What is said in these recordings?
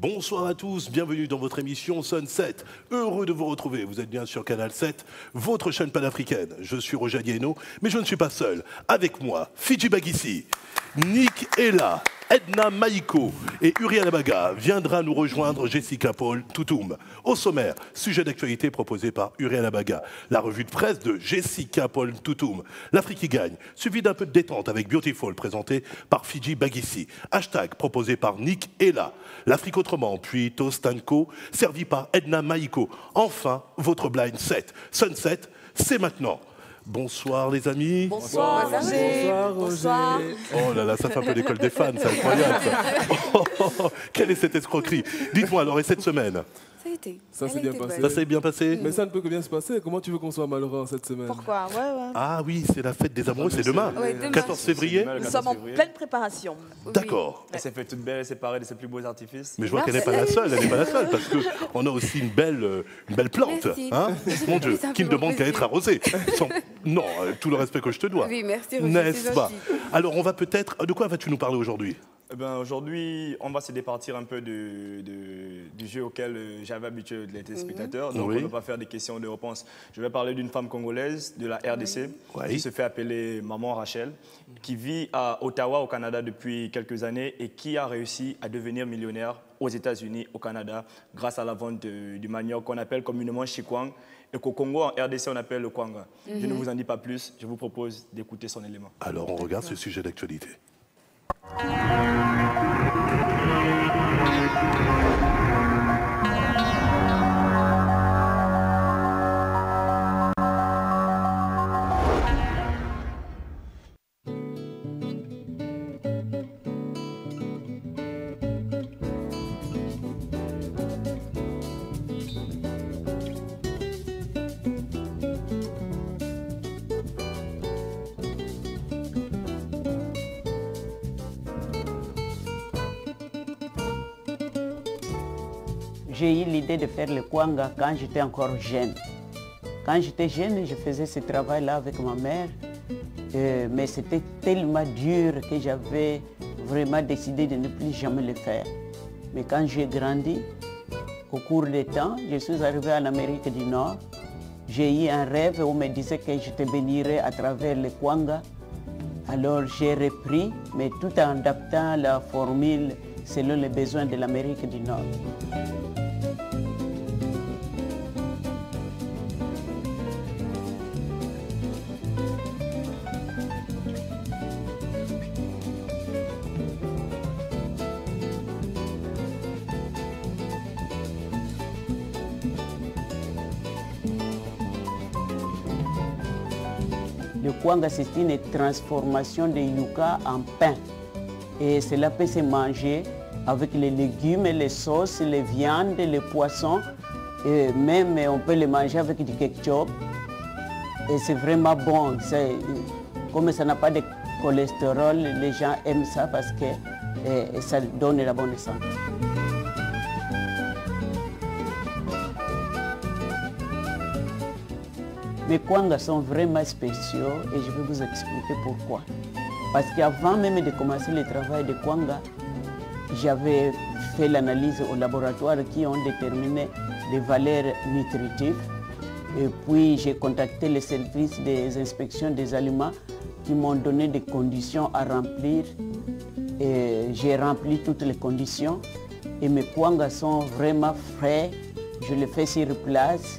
Bonsoir à tous, bienvenue dans votre émission Sunset. Heureux de vous retrouver, vous êtes bien sur Canal 7, votre chaîne panafricaine. Je suis Roger Dieno, mais je ne suis pas seul. Avec moi, Fidji Bagissi, Nick Ella, Edna Maïko et Uriel Abaga. Viendra nous rejoindre Jessica Paul Toutoum. Au sommaire, sujet d'actualité proposé par Uriel Abaga. La revue de presse de Jessica Paul Toutoum. L'Afrique qui gagne, suivi d'un peu de détente avec Beautiful, présenté par Fidji Bagissi. Hashtag proposé par Nick Ella. L'Afrique autrement, puis Tostanko, servi par Edna Maïko. Enfin, votre blind set. Sunset, c'est maintenant. Bonsoir les amis. Bonsoir Roger. Bonsoir Roger. Oh là là, ça fait un peu l'école des fans, c'est incroyable ça. Quelle est cette escroquerie? Dites-moi alors, et cette semaine? Ça a été. Ça s'est bien passé. Ça s'est bien passé? Mais ça ne peut que bien se passer. Comment tu veux qu'on soit malheureux cette semaine? Pourquoi? Ouais. Ah oui, c'est la fête des amoureux, c'est demain. Ouais, demain. 14 février. Nous sommes en pleine préparation. D'accord. Elle s'est fait toute belle, elle s'est parée de ses plus beaux artifices. Mais je vois qu'elle n'est pas la seule, elle n'est pas la seule, parce qu'on a aussi une belle plante, Merci. hein, mon Dieu, Ça me qui ne fait demande qu'à plaisir. être arrosée. Non, tout le respect que je te dois. Oui, merci Roger, N'est-ce c'est pas? gentil. Alors, on va peut-être... De quoi vas-tu nous parler aujourd'hui? Eh ben, aujourd'hui, on va se départir un peu du jeu auquel j'avais habitué les téléspectateurs. Donc, Oui. on ne va pas faire des questions de réponse. Je vais parler d'une femme congolaise de la RDC Oui. qui se fait appeler Maman Rachel, qui vit à Ottawa, au Canada, depuis quelques années et qui a réussi à devenir millionnaire aux États-Unis, au Canada, grâce à la vente du manioc qu'on appelle communément chikwang et qu'au Congo, en RDC, on appelle le kwanga. Je ne vous en dis pas plus. Je vous propose d'écouter son élément. Alors, on regarde ce sujet d'actualité. J'ai eu l'idée de faire le kwanga quand j'étais encore jeune. Quand j'étais jeune, je faisais ce travail-là avec ma mère, mais c'était tellement dur que j'avais vraiment décidé de ne plus jamais le faire. Mais quand j'ai grandi, au cours des temps, je suis arrivé en Amérique du Nord. J'ai eu un rêve où on me disait que je te bénirais à travers le kwanga. Alors j'ai repris, mais tout en adaptant la formule selon les besoins de l'Amérique du Nord. Le kwanga, c'est une transformation de yucca en pain. Et cela peut se manger avec les légumes, les sauces, les viandes, les poissons. Et même on peut le manger avec du ketchup. Et c'est vraiment bon. Comme ça n'a pas de cholestérol, les gens aiment ça parce que ça donne la bonne santé. Mes kwangas sont vraiment spéciaux et je vais vous expliquer pourquoi. Parce qu'avant même de commencer le travail de kwanga, j'avais fait l'analyse au laboratoire qui ont déterminé les valeurs nutritives. Et puis j'ai contacté les services des inspections des aliments qui m'ont donné des conditions à remplir. Et j'ai rempli toutes les conditions. Et mes kwangas sont vraiment frais. Je les fais sur place.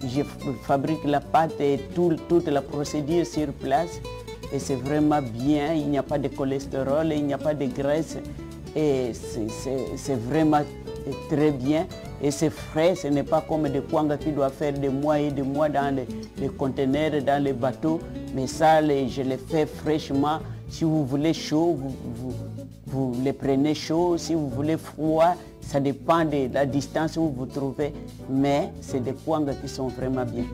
Je fabrique la pâte et toute la procédure sur place. Et c'est vraiment bien, il n'y a pas de cholestérol, il n'y a pas de graisse. Et c'est vraiment très bien. Et c'est frais, ce n'est pas comme des kwangas qui doivent faire des mois et des mois dans les conteneurs, dans les bateaux. Mais ça, je les fais fraîchement. Si vous voulez chaud, vous les prenez chaud. Si vous voulez froid, ça dépend de la distance où vous trouvez. Mais c'est des kwangas qui sont vraiment bien.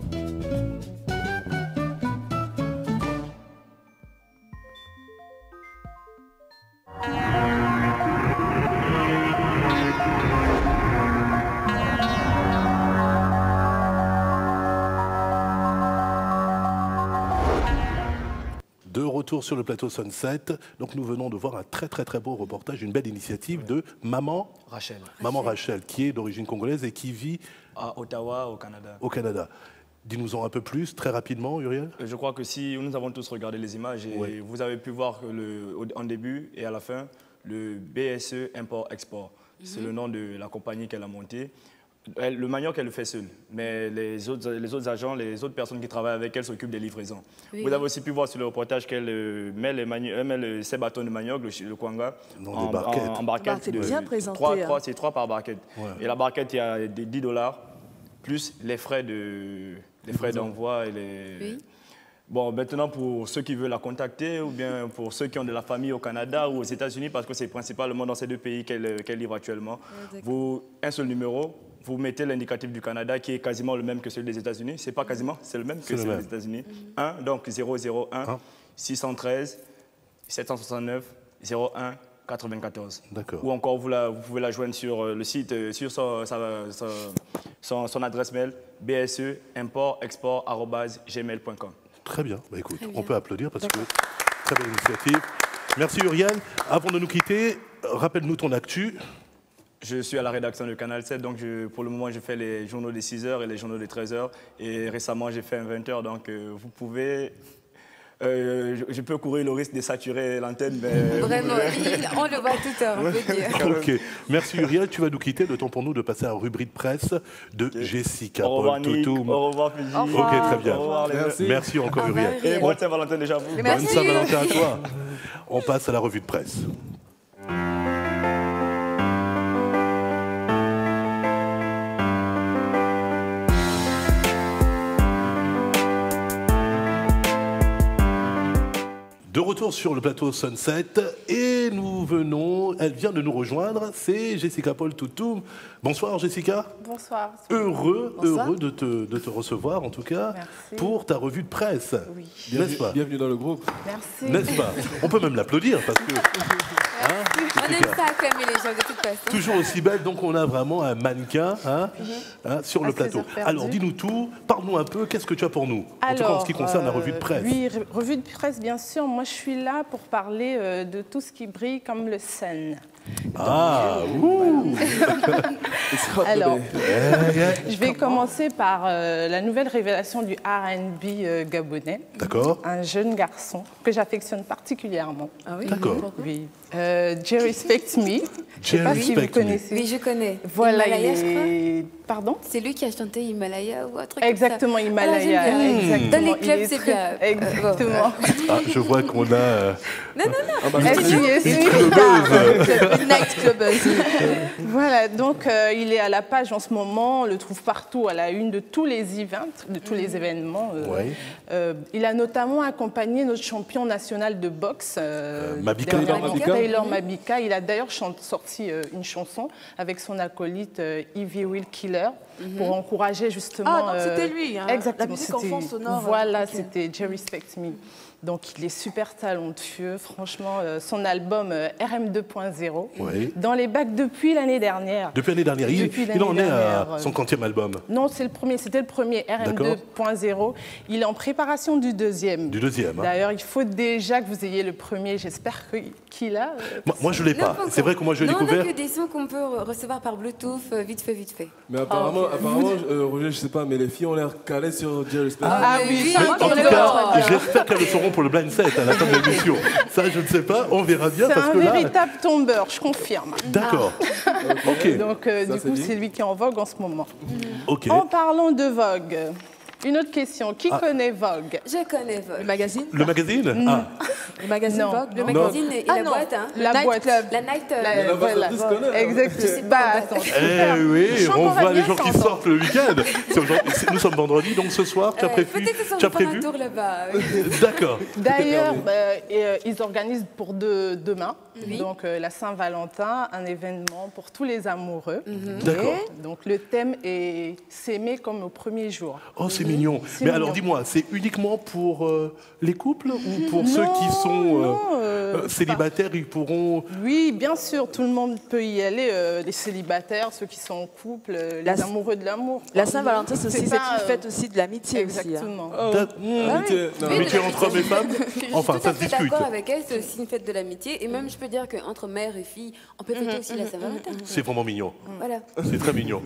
De retour sur le plateau Sunset, donc nous venons de voir un très beau reportage, une belle initiative de Maman Rachel, qui est d'origine congolaise et qui vit à Ottawa, au Canada. Au Canada. Dis-nous-en un peu plus, très rapidement, Uriel. Je crois que si nous avons tous regardé les images, et vous avez pu voir en début et à la fin, le BSE Import-Export. C'est le nom de la compagnie qu'elle a montée. Le manioc, elle le fait seule, mais les autres agents, les autres personnes qui travaillent avec elle s'occupent des livraisons. Oui. Vous avez aussi pu voir sur le reportage qu'elle met ses bâtons de manioc, le kwanga, en barquette. C'est bien présenté. C'est 3 par barquette. Ouais. Et la barquette, il y a des $10, plus les frais d'envoi et les... Oui. Bon, maintenant, pour ceux qui veulent la contacter, ou bien pour ceux qui ont de la famille au Canada ou aux États-Unis, parce que c'est principalement dans ces 2 pays qu'elle livre actuellement, un seul numéro, vous mettez l'indicatif du Canada qui est quasiment le même que celui des États-Unis. C'est pas quasiment, c'est le même que celui des États-Unis. 1, donc 001 613 769 01 94. D'accord. Ou encore, vous pouvez la joindre sur le site, sur son adresse mail, bse-import-export@gmail.com. Très bien. Bah, écoute, on peut applaudir parce que très belle initiative. Merci Uriel. Avant de nous quitter, rappelle-nous ton actu. Je suis à la rédaction de Canal 7, donc pour le moment, je fais les journaux de 6h et les journaux de 13h. Et récemment, j'ai fait un 20h, donc vous pouvez... je peux courir le risque de saturer l'antenne, mais... Vraiment, on le voit tout à l'heure, on peut dire. Ok, merci Uriel. Tu vas nous quitter, le temps pour nous de passer à la rubrique presse de Jessica. Au revoir Nick, au revoir Fiji. Ok, très bien. Au revoir, merci encore Uriel. Et bonne Saint-Valentin déjà vous. Bonne Saint-Valentin à toi. On passe à la revue de presse. De retour sur le plateau Sunset et elle vient de nous rejoindre, c'est Jessica Paul Toutoum. Bonsoir Jessica. Bonsoir. Heureux de te recevoir en tout cas. Merci. Pour ta revue de presse. Oui. N'est-ce pas? Bienvenue dans le groupe. Merci. N'est-ce pas? On peut même l'applaudir parce que... On aime ça acclamer les gens de toute façon. Toujours aussi belle, donc on a vraiment un mannequin sur le plateau. Alors dis-nous tout, parle-nous un peu, qu'est-ce que tu as pour nous? En tout cas en ce qui concerne la revue de presse. Oui, revue de presse bien sûr. Moi je suis là pour parler de tout ce qui brille comme le sun. Alors, je vais commencer par la nouvelle révélation du R&B gabonais. D'accord. Un jeune garçon que j'affectionne particulièrement. Ah oui? D'accord. Oui. Jerry Respect Me. Je ne sais pas si vous connaissez. Oui, je connais. Voilà, Himalaya, je crois. Pardon? C'est lui qui a chanté Himalaya ou un truc Exactement, comme ça. Himalaya. Ah, exactement. dans les clubs, c'est bien. Exactement. Ah, je vois qu'on a... Non. Nightclubbeuse. Voilà, donc il est à la page en ce moment, on le trouve partout à la une de tous les events, de tous les événements. Il a notamment accompagné notre champion national de boxe, Taylor Mabika. Il a d'ailleurs sorti une chanson avec son acolyte Ivy Will Killer pour encourager justement... Ah, donc c'était lui, hein, exactement, la musique en fond sonore. Voilà, c'était Jerry Respect Me. Donc il est super talentueux, franchement, son album RM 2.0, dans les bacs depuis l'année dernière. Depuis l'année dernière, il en est à son 40e album. Non, c'était le premier, RM 2.0. Il est en préparation du deuxième. Du deuxième. D'ailleurs, il faut déjà que vous ayez le premier, j'espère qu'il a. Moi je ne l'ai pas, c'est vrai que moi je l'ai découvert. Non, on a que des sons qu'on peut recevoir par Bluetooth, vite fait. Mais apparemment, Roger, je sais pas, mais les filles ont l'air calées sur Jerry Respect. Ah oui, en tout cas, j'espère qu'elles le seront pour le blind set à la fin de l'émission. Ça, je ne sais pas, on verra bien. C'est un véritable tombeur, je confirme. D'accord. Ok. Donc, du coup, c'est lui qui est en vogue en ce moment. Ok. En parlant de Vogue, une autre question. Qui connaît Vogue? Je connais Vogue. Le magazine? Le magazine? Le magazine Vogue? Le magazine et la boîte, hein? La boîte. La night. Voilà. Exactement. Oui, on voit les gens qui sortent le week-end. Nous sommes vendredi, donc ce soir, tu as prévu? Peut-être que faire un tour là-bas. D'accord. D'ailleurs, ils organisent pour demain, donc la Saint-Valentin, un événement pour tous les amoureux. D'accord. Donc le thème est s'aimer comme au premier jour. Oh, c'est mignon. Mais alors dis-moi, c'est uniquement pour les couples ou pour ceux qui sont célibataires, ils pourront... Oui, bien sûr, tout le monde peut y aller. Les célibataires, ceux qui sont en couple, les amoureux de l'amour. La Saint-Valentin, c'est une fête aussi de l'amitié. Exactement. L'amitié entre hommes et femmes. Enfin, ça se discute. Je suis d'accord avec elle, c'est aussi une fête de l'amitié. Et même, je peux dire qu'entre mère et fille, on peut fêter aussi la Saint-Valentin. C'est vraiment mignon. Voilà. C'est très mignon.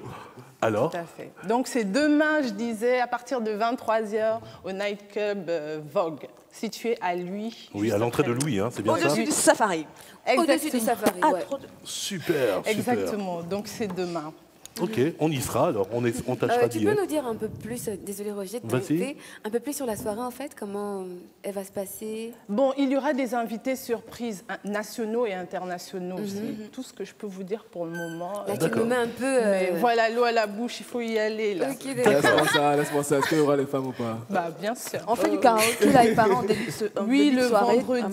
Alors? Tout à fait. Donc c'est demain, je disais, à partir de 23h au nightclub Vogue, situé à Louis. Oui, à l'entrée de Louis, hein, c'est bien ça? Au-dessus du Safari. Au-dessus du Safari, ouais. Super, super. Exactement, donc c'est demain. Ok, on y sera, alors on tâchera d'y Tu peux être. nous dire un peu plus, désolé Roger, de t'inviter, un peu plus sur la soirée en fait, comment elle va se passer? Bon, il y aura des invités surprises nationaux et internationaux. C'est tout ce que je peux vous dire pour le moment. Là, tu nous mets un peu... Mais voilà, l'eau à la bouche, il faut y aller. Là. Okay, laisse-moi ça. Est-ce qu'il y aura les femmes ou pas? Bah, bien sûr. On fait du karaoké là, les parents en début de soirée. Vendredi,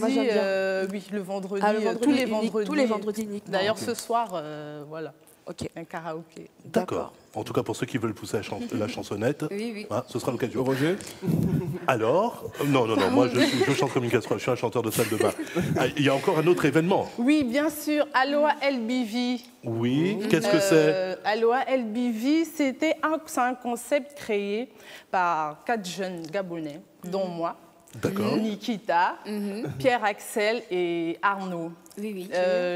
oui, le vendredi, tous les vendredis. Tous les vendredis. D'ailleurs, ce soir, voilà. Ok. Un karaoké. D'accord. En tout cas, pour ceux qui veulent pousser la chansonnette, oui. Hein, ce sera l'occasion. Roger? Alors, non, moi je chante comme une casserole, je suis un chanteur de salle de bain. Il y a encore un autre événement. Oui, bien sûr, Aloha LBV. Oui, qu'est-ce que c'est? Aloha LBV, c'est un concept créé par 4 jeunes Gabonais, dont moi. D'accord. Nikita, Pierre-Axel et Arnaud. Oui.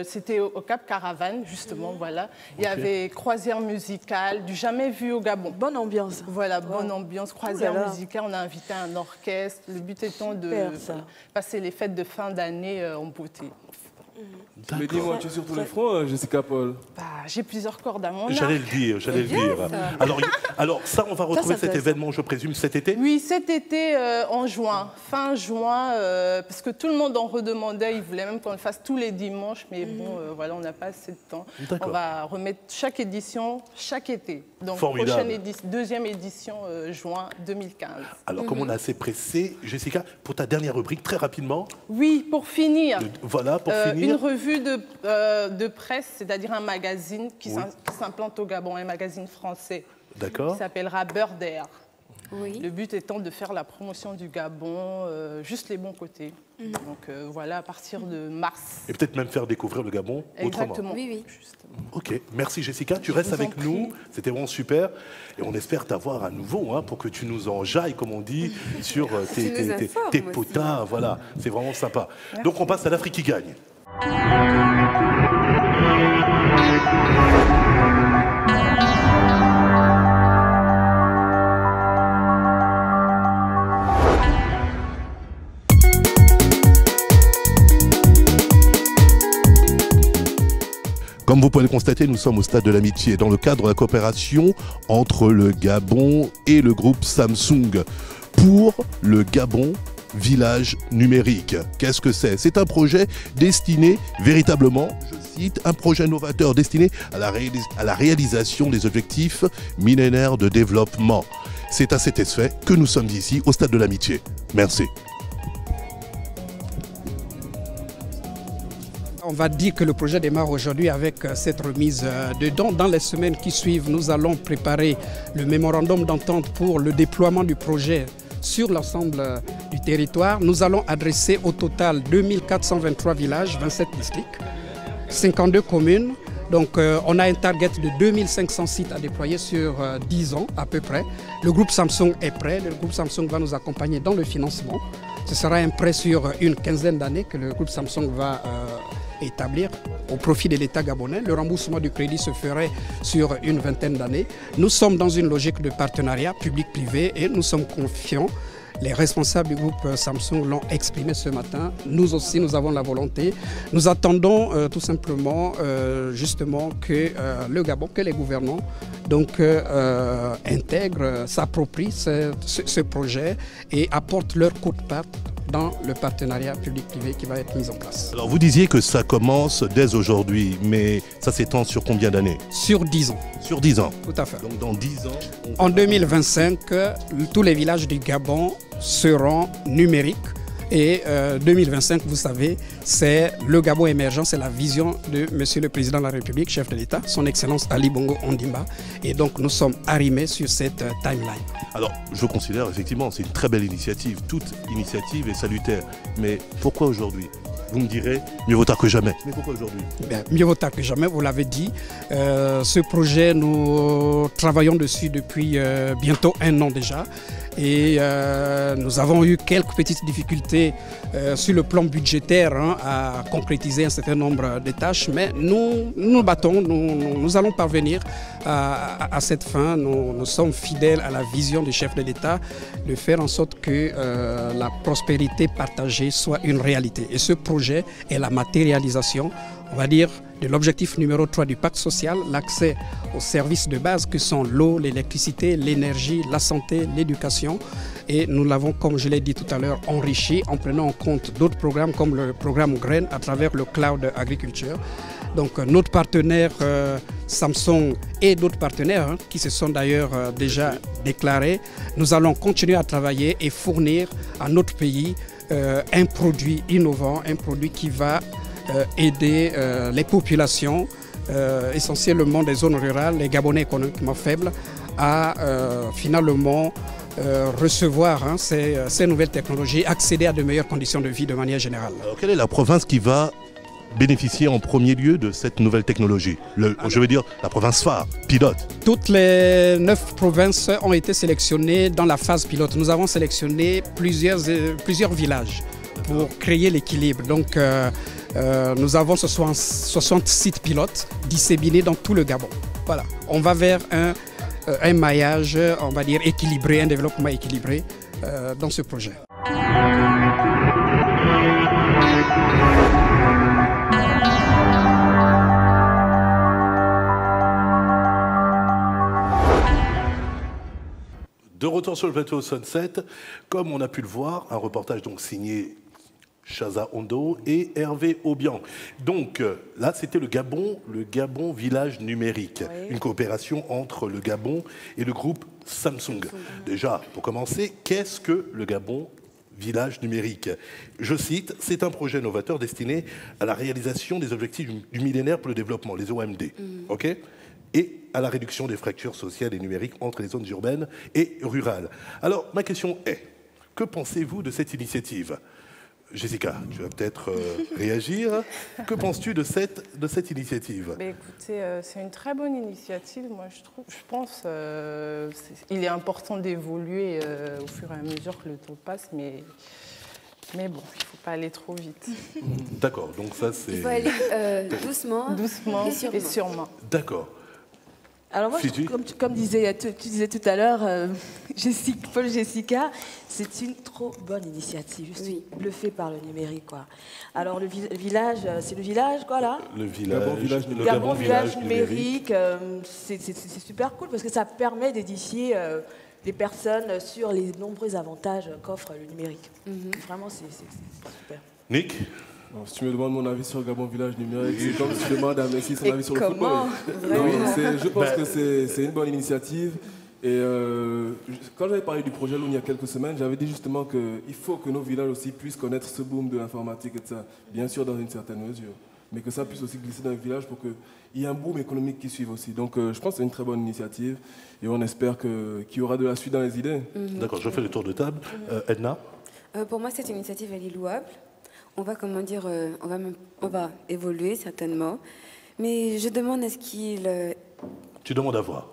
C'était au Cap Caravane, justement, voilà. Il y avait croisière musicale, du jamais vu au Gabon. Bonne ambiance. Voilà, bonne ambiance, croisière musicale. On a invité un orchestre. Le but étant de passer les fêtes de fin d'année en beauté. Mais dis-moi, tu es sur tous les fronts, Jessica Paul? Bah, j'ai plusieurs cordes à mon arc. J'allais le dire. Alors ça, on va retrouver cet événement, je présume, cet été? Oui, cet été, en juin, fin juin, parce que tout le monde en redemandait, ils voulaient même qu'on le fasse tous les dimanches, mais bon, voilà, on n'a pas assez de temps. On va remettre chaque édition, chaque été. Donc, deuxième édition, juin 2015. Alors, comme on est assez pressé, Jessica, pour ta dernière rubrique, très rapidement. Oui, pour finir. Voilà, pour finir. Une revue de presse, c'est-à-dire un magazine qui s'implante au Gabon, un magazine français. D'accord. Qui s'appellera Beurre d'air. Oui. Le but étant de faire la promotion du Gabon, juste les bons côtés. Donc voilà, à partir de mars. Et peut-être même faire découvrir le Gabon autrement. Exactement. Oui. Justement. Ok, merci Jessica, tu restes avec nous, c'était vraiment super. Et on espère t'avoir à nouveau pour que tu nous enjailles, comme on dit, sur tes potins. Voilà, c'est vraiment sympa. Merci. Donc on passe à l'Afrique qui gagne. Comme vous pouvez le constater, nous sommes au stade de l'amitié dans le cadre de la coopération entre le Gabon et le groupe Samsung pour le Gabon Village numérique. Qu'est-ce que c'est? C'est un projet destiné véritablement, je cite, un projet novateur destiné à la réalisation des objectifs millénaires de développement. C'est à cet effet que nous sommes ici au stade de l'amitié. Merci. On va dire que le projet démarre aujourd'hui avec cette remise de dons. Dans les semaines qui suivent, nous allons préparer le mémorandum d'entente pour le déploiement du projet sur l'ensemble du territoire. Nous allons adresser au total 2423 villages, 27 districts, 52 communes. Donc on a un target de 2500 sites à déployer sur 10 ans à peu près. Le groupe Samsung est prêt. Le groupe Samsung va nous accompagner dans le financement. Ce sera un prêt sur une quinzaine d'années que le groupe Samsung va établir au profit de l'État gabonais. Le remboursement du crédit se ferait sur une vingtaine d'années. Nous sommes dans une logique de partenariat public-privé et nous sommes confiants. Les responsables du groupe Samsung l'ont exprimé ce matin. Nous aussi, nous avons la volonté. Nous attendons tout simplement justement que le Gabon, que les gouvernants intègrent, s'approprient ce projet et apportent leur coup de patte dans le partenariat public-privé qui va être mis en place. Alors vous disiez que ça commence dès aujourd'hui, mais ça s'étend sur combien d'années? Sur 10 ans. Sur 10 ans. Tout à fait. Donc dans 10 ans... En 2025, tous les villages du Gabon seront numériques Et 2025, vous savez, c'est le Gabon émergent, c'est la vision de Monsieur le Président de la République, chef de l'État, son Excellence Ali Bongo Ondimba. Et donc nous sommes arrimés sur cette timeline. Alors, je considère effectivement, c'est une très belle initiative. Toute initiative est salutaire. Mais pourquoi aujourd'hui ? Vous me direz, mieux vaut tard que jamais. Mais pourquoi aujourd'hui ? Mieux vaut tard que jamais, vous l'avez dit. Ce projet, nous travaillons dessus depuis bientôt 1 an déjà. Et nous avons eu quelques petites difficultés sur le plan budgétaire à concrétiser un certain nombre de tâches. Mais nous nous battons, nous allons parvenir à cette fin. Nous sommes fidèles à la vision du chef de l'État de faire en sorte que la prospérité partagée soit une réalité. Et ce projet est la matérialisation, on va dire, de l'objectif numéro 3 du pacte social, l'accès aux services de base que sont l'eau, l'électricité, l'énergie, la santé, l'éducation. Et nous l'avons, comme je l'ai dit tout à l'heure, enrichi en prenant en compte d'autres programmes comme le programme Graines à travers le Cloud Agriculture. Donc notre partenaire Samsung et d'autres partenaires qui se sont d'ailleurs déjà déclarés, nous allons continuer à travailler et fournir à notre pays un produit innovant, un produit qui va aider les populations, essentiellement des zones rurales, les Gabonais économiquement faibles, à finalement recevoir ces nouvelles technologies, accéder à de meilleures conditions de vie de manière générale. Alors, quelle est la province qui va bénéficier en premier lieu de cette nouvelle technologie? Je veux dire la province phare, pilote. Toutes les 9 provinces ont été sélectionnées dans la phase pilote. Nous avons sélectionné plusieurs villages pour créer l'équilibre. Donc, nous avons 60 sites pilotes disséminés dans tout le Gabon. Voilà, on va vers un maillage, on va dire, équilibré, un développement équilibré dans ce projet. De retour sur le plateau Sunset, comme on a pu le voir, un reportage donc signé Chaza Ondo et Hervé Aubian. Donc là, c'était le Gabon Village Numérique, oui. Une coopération entre le Gabon et le groupe Samsung. Déjà, pour commencer, qu'est-ce que le Gabon Village Numérique? Je cite, c'est un projet novateur destiné à la réalisation des objectifs du millénaire pour le développement, les OMD, ok, et à la réduction des fractures sociales et numériques entre les zones urbaines et rurales. Alors, ma question est, que pensez-vous de cette initiative? Jessica, tu vas peut-être réagir. Que penses-tu de cette initiative? Écoutez, c'est une très bonne initiative. Moi, je pense qu'il est important d'évoluer au fur et à mesure que le temps passe, mais bon, il ne faut pas aller trop vite. D'accord, donc ça c'est... Il faut aller doucement et sûrement. D'accord. Alors moi, comme tu disais tout à l'heure, Paul Jessica, c'est une trop bonne initiative. Je suis bluffée par le numérique, quoi. Alors le village, c'est le village, quoi, là. Le Gabon Village numérique, c'est super cool parce que ça permet d'édifier les personnes sur les nombreux avantages qu'offre le numérique. Vraiment, c'est super. Nick? Bon, si tu me demandes mon avis sur le Gabon Village Numérique, c'est comme si je demande à Messi son avis sur le football. Je pense que c'est une bonne initiative. Et quand j'avais parlé du projet il y a quelques semaines, j'avais dit justement qu'il faut que nos villages aussi puissent connaître ce boom de l'informatique et de ça, bien sûr dans une certaine mesure, mais que ça puisse aussi glisser dans les villages pour qu'il y ait un boom économique qui suive aussi. Donc je pense que c'est une très bonne initiative et on espère qu'il y aura de la suite dans les idées. D'accord, je fais le tour de table. Edna? Pour moi, cette initiative, elle est louable. On va, comment dire, on va évoluer certainement, mais je demande à ce qu'il... Tu demandes à voir?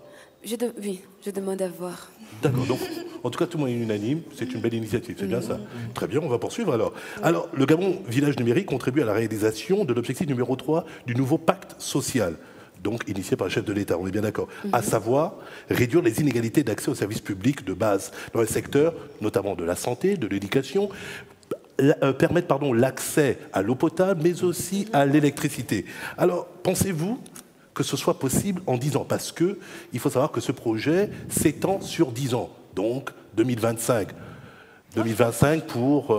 Oui, je demande à voir. D'accord, donc en tout cas tout le monde est unanime, c'est une belle initiative, c'est bien ça. Très bien, on va poursuivre alors. Alors, le Gabon Village Numérique contribue à la réalisation de l'objectif numéro 3 du nouveau pacte social, donc initié par le chef de l'État, on est bien d'accord, à savoir réduire les inégalités d'accès aux services publics de base dans les secteurs, notamment de la santé, de l'éducation, permettre l'accès à l'eau potable, mais aussi à l'électricité. Alors, pensez-vous que ce soit possible en 10 ans? Parce qu'il faut savoir que ce projet s'étend sur 10 ans, donc 2025. 2025 pour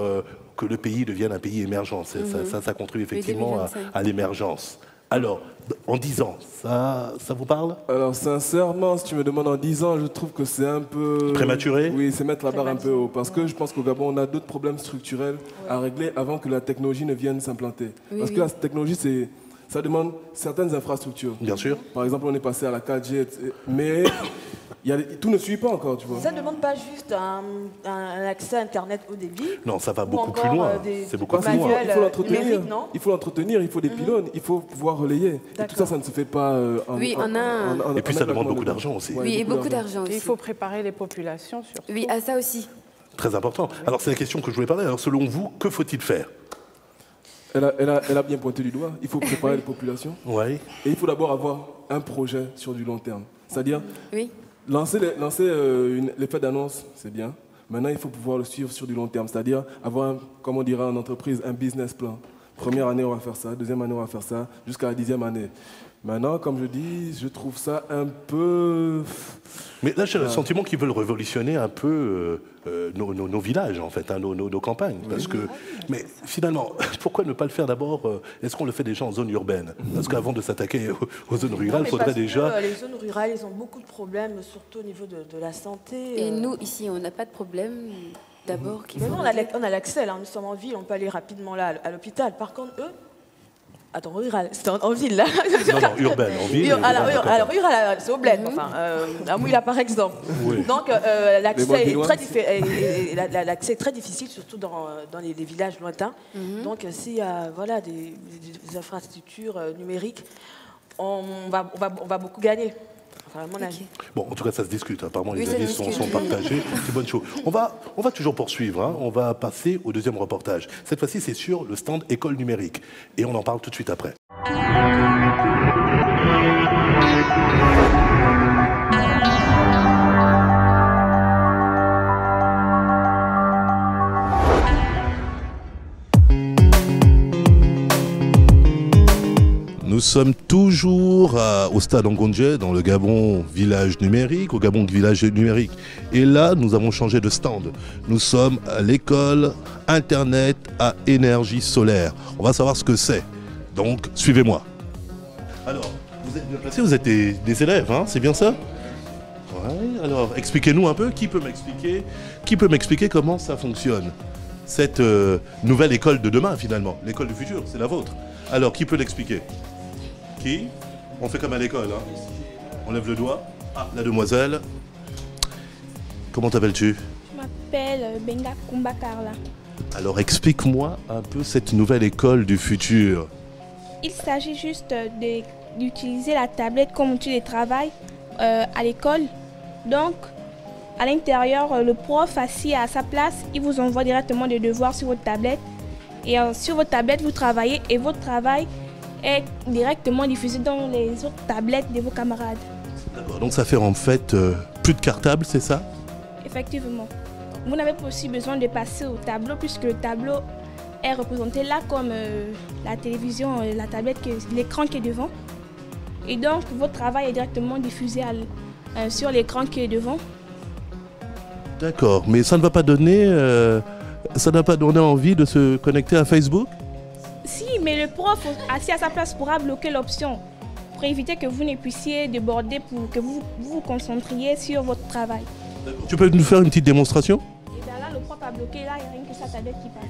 que le pays devienne un pays émergent. Ça contribue effectivement à l'émergence. Alors, en 10 ans, ça vous parle? Alors, sincèrement, si tu me demandes en 10 ans, je trouve que c'est un peu... Prématuré? Oui, c'est mettre la barre un peu haut. Parce que je pense qu'au Gabon, on a d'autres problèmes structurels à régler avant que la technologie ne vienne s'implanter. Parce que la technologie, ça demande certaines infrastructures. Bien sûr. Par exemple, on est passé à la 4G, mais tout ne suit pas encore, tu vois. Ça ne demande pas juste un accès à Internet haut débit. Non, ça va beaucoup plus loin. C'est beaucoup plus loin. Il faut l'entretenir. Il faut l'entretenir, il faut des pylônes, il faut pouvoir relayer. Et tout ça, ça ne se fait pas et puis ça demande beaucoup d'argent aussi. Oui, et beaucoup d'argent aussi. Il faut préparer les populations surtout. Oui, à ça aussi. Très important. Alors, c'est la question que je voulais parler. Alors, selon vous, que faut-il faire? Elle a bien pointé du doigt. Il faut préparer les populations. Oui. Et il faut d'abord avoir un projet sur du long terme. C'est-à-dire, lancer l'effet d'annonce, c'est bien. Maintenant, il faut pouvoir le suivre sur du long terme. C'est-à-dire avoir, comme on dirait en entreprise, un business plan. Première année, on va faire ça. Deuxième année, on va faire ça. Jusqu'à la 10e année. Maintenant, comme je dis, je trouve ça un peu... Mais là, j'ai le sentiment qu'ils veulent révolutionner un peu nos villages, en fait, hein, nos campagnes. Parce que, mais finalement, pourquoi ne pas le faire d'abord? Est-ce qu'on le fait déjà en zone urbaine? Parce qu'avant de s'attaquer aux zones rurales, il faudrait déjà... les zones rurales, ils ont beaucoup de problèmes, surtout au niveau de la santé. Et nous, ici, on n'a pas de problème. D'abord, on a l'accès, là, nous sommes en ville, on peut aller rapidement là à l'hôpital. Par contre, eux... Attends, rural, c'est en ville là. Non, urbaine, en ville. Alors rural, c'est au bled, enfin, à Mouila par exemple. Oui. Donc l'accès est très difficile, surtout dans les villages lointains. Donc s'il y a des infrastructures numériques, on va beaucoup gagner. Enfin, à mon avis. Bon, en tout cas, ça se discute. Apparemment, les avis sont partagés. C'est bonne chose. On va toujours poursuivre. Hein. On va passer au deuxième reportage. Cette fois-ci, c'est sur le stand École numérique. Et on en parle tout de suite après. Nous sommes toujours au stade Ngondje, dans le Gabon village numérique, au Gabon village numérique. Et là, nous avons changé de stand. Nous sommes à l'école Internet à énergie solaire. On va savoir ce que c'est. Donc, suivez-moi. Alors, vous êtes bien placés, vous êtes des élèves, hein, c'est bien ça? Ouais, alors, expliquez-nous un peu, qui peut m'expliquer comment ça fonctionne? Cette nouvelle école de demain, finalement, l'école du futur, c'est la vôtre. Alors, qui peut l'expliquer? Qui? On fait comme à l'école, hein. On lève le doigt. Ah, la demoiselle. Comment t'appelles-tu? Je m'appelle Benga Kumba Karla. Alors, explique-moi un peu cette nouvelle école du futur. Il s'agit juste d'utiliser la tablette comme outil de travail à l'école. Donc, à l'intérieur, le prof assis à sa place, il vous envoie directement des devoirs sur votre tablette. Et sur votre tablette, vous travaillez et votre travail est directement diffusé dans les autres tablettes de vos camarades. D'accord, donc ça fait en fait plus de cartable, c'est ça? Effectivement. Vous n'avez pas aussi besoin de passer au tableau puisque le tableau est représenté là comme la télévision, la tablette, l'écran qui est devant. Et donc votre travail est directement diffusé sur l'écran qui est devant. D'accord, mais ça ne va pas donner, envie de se connecter à Facebook? Si, mais le prof assis à sa place pourra bloquer l'option pour éviter que vous ne puissiez déborder, pour que vous vous concentriez sur votre travail. Tu peux nous faire une petite démonstration? Et bien là, le prof a bloqué, là, il n'y a rien que sa tablette qui passe.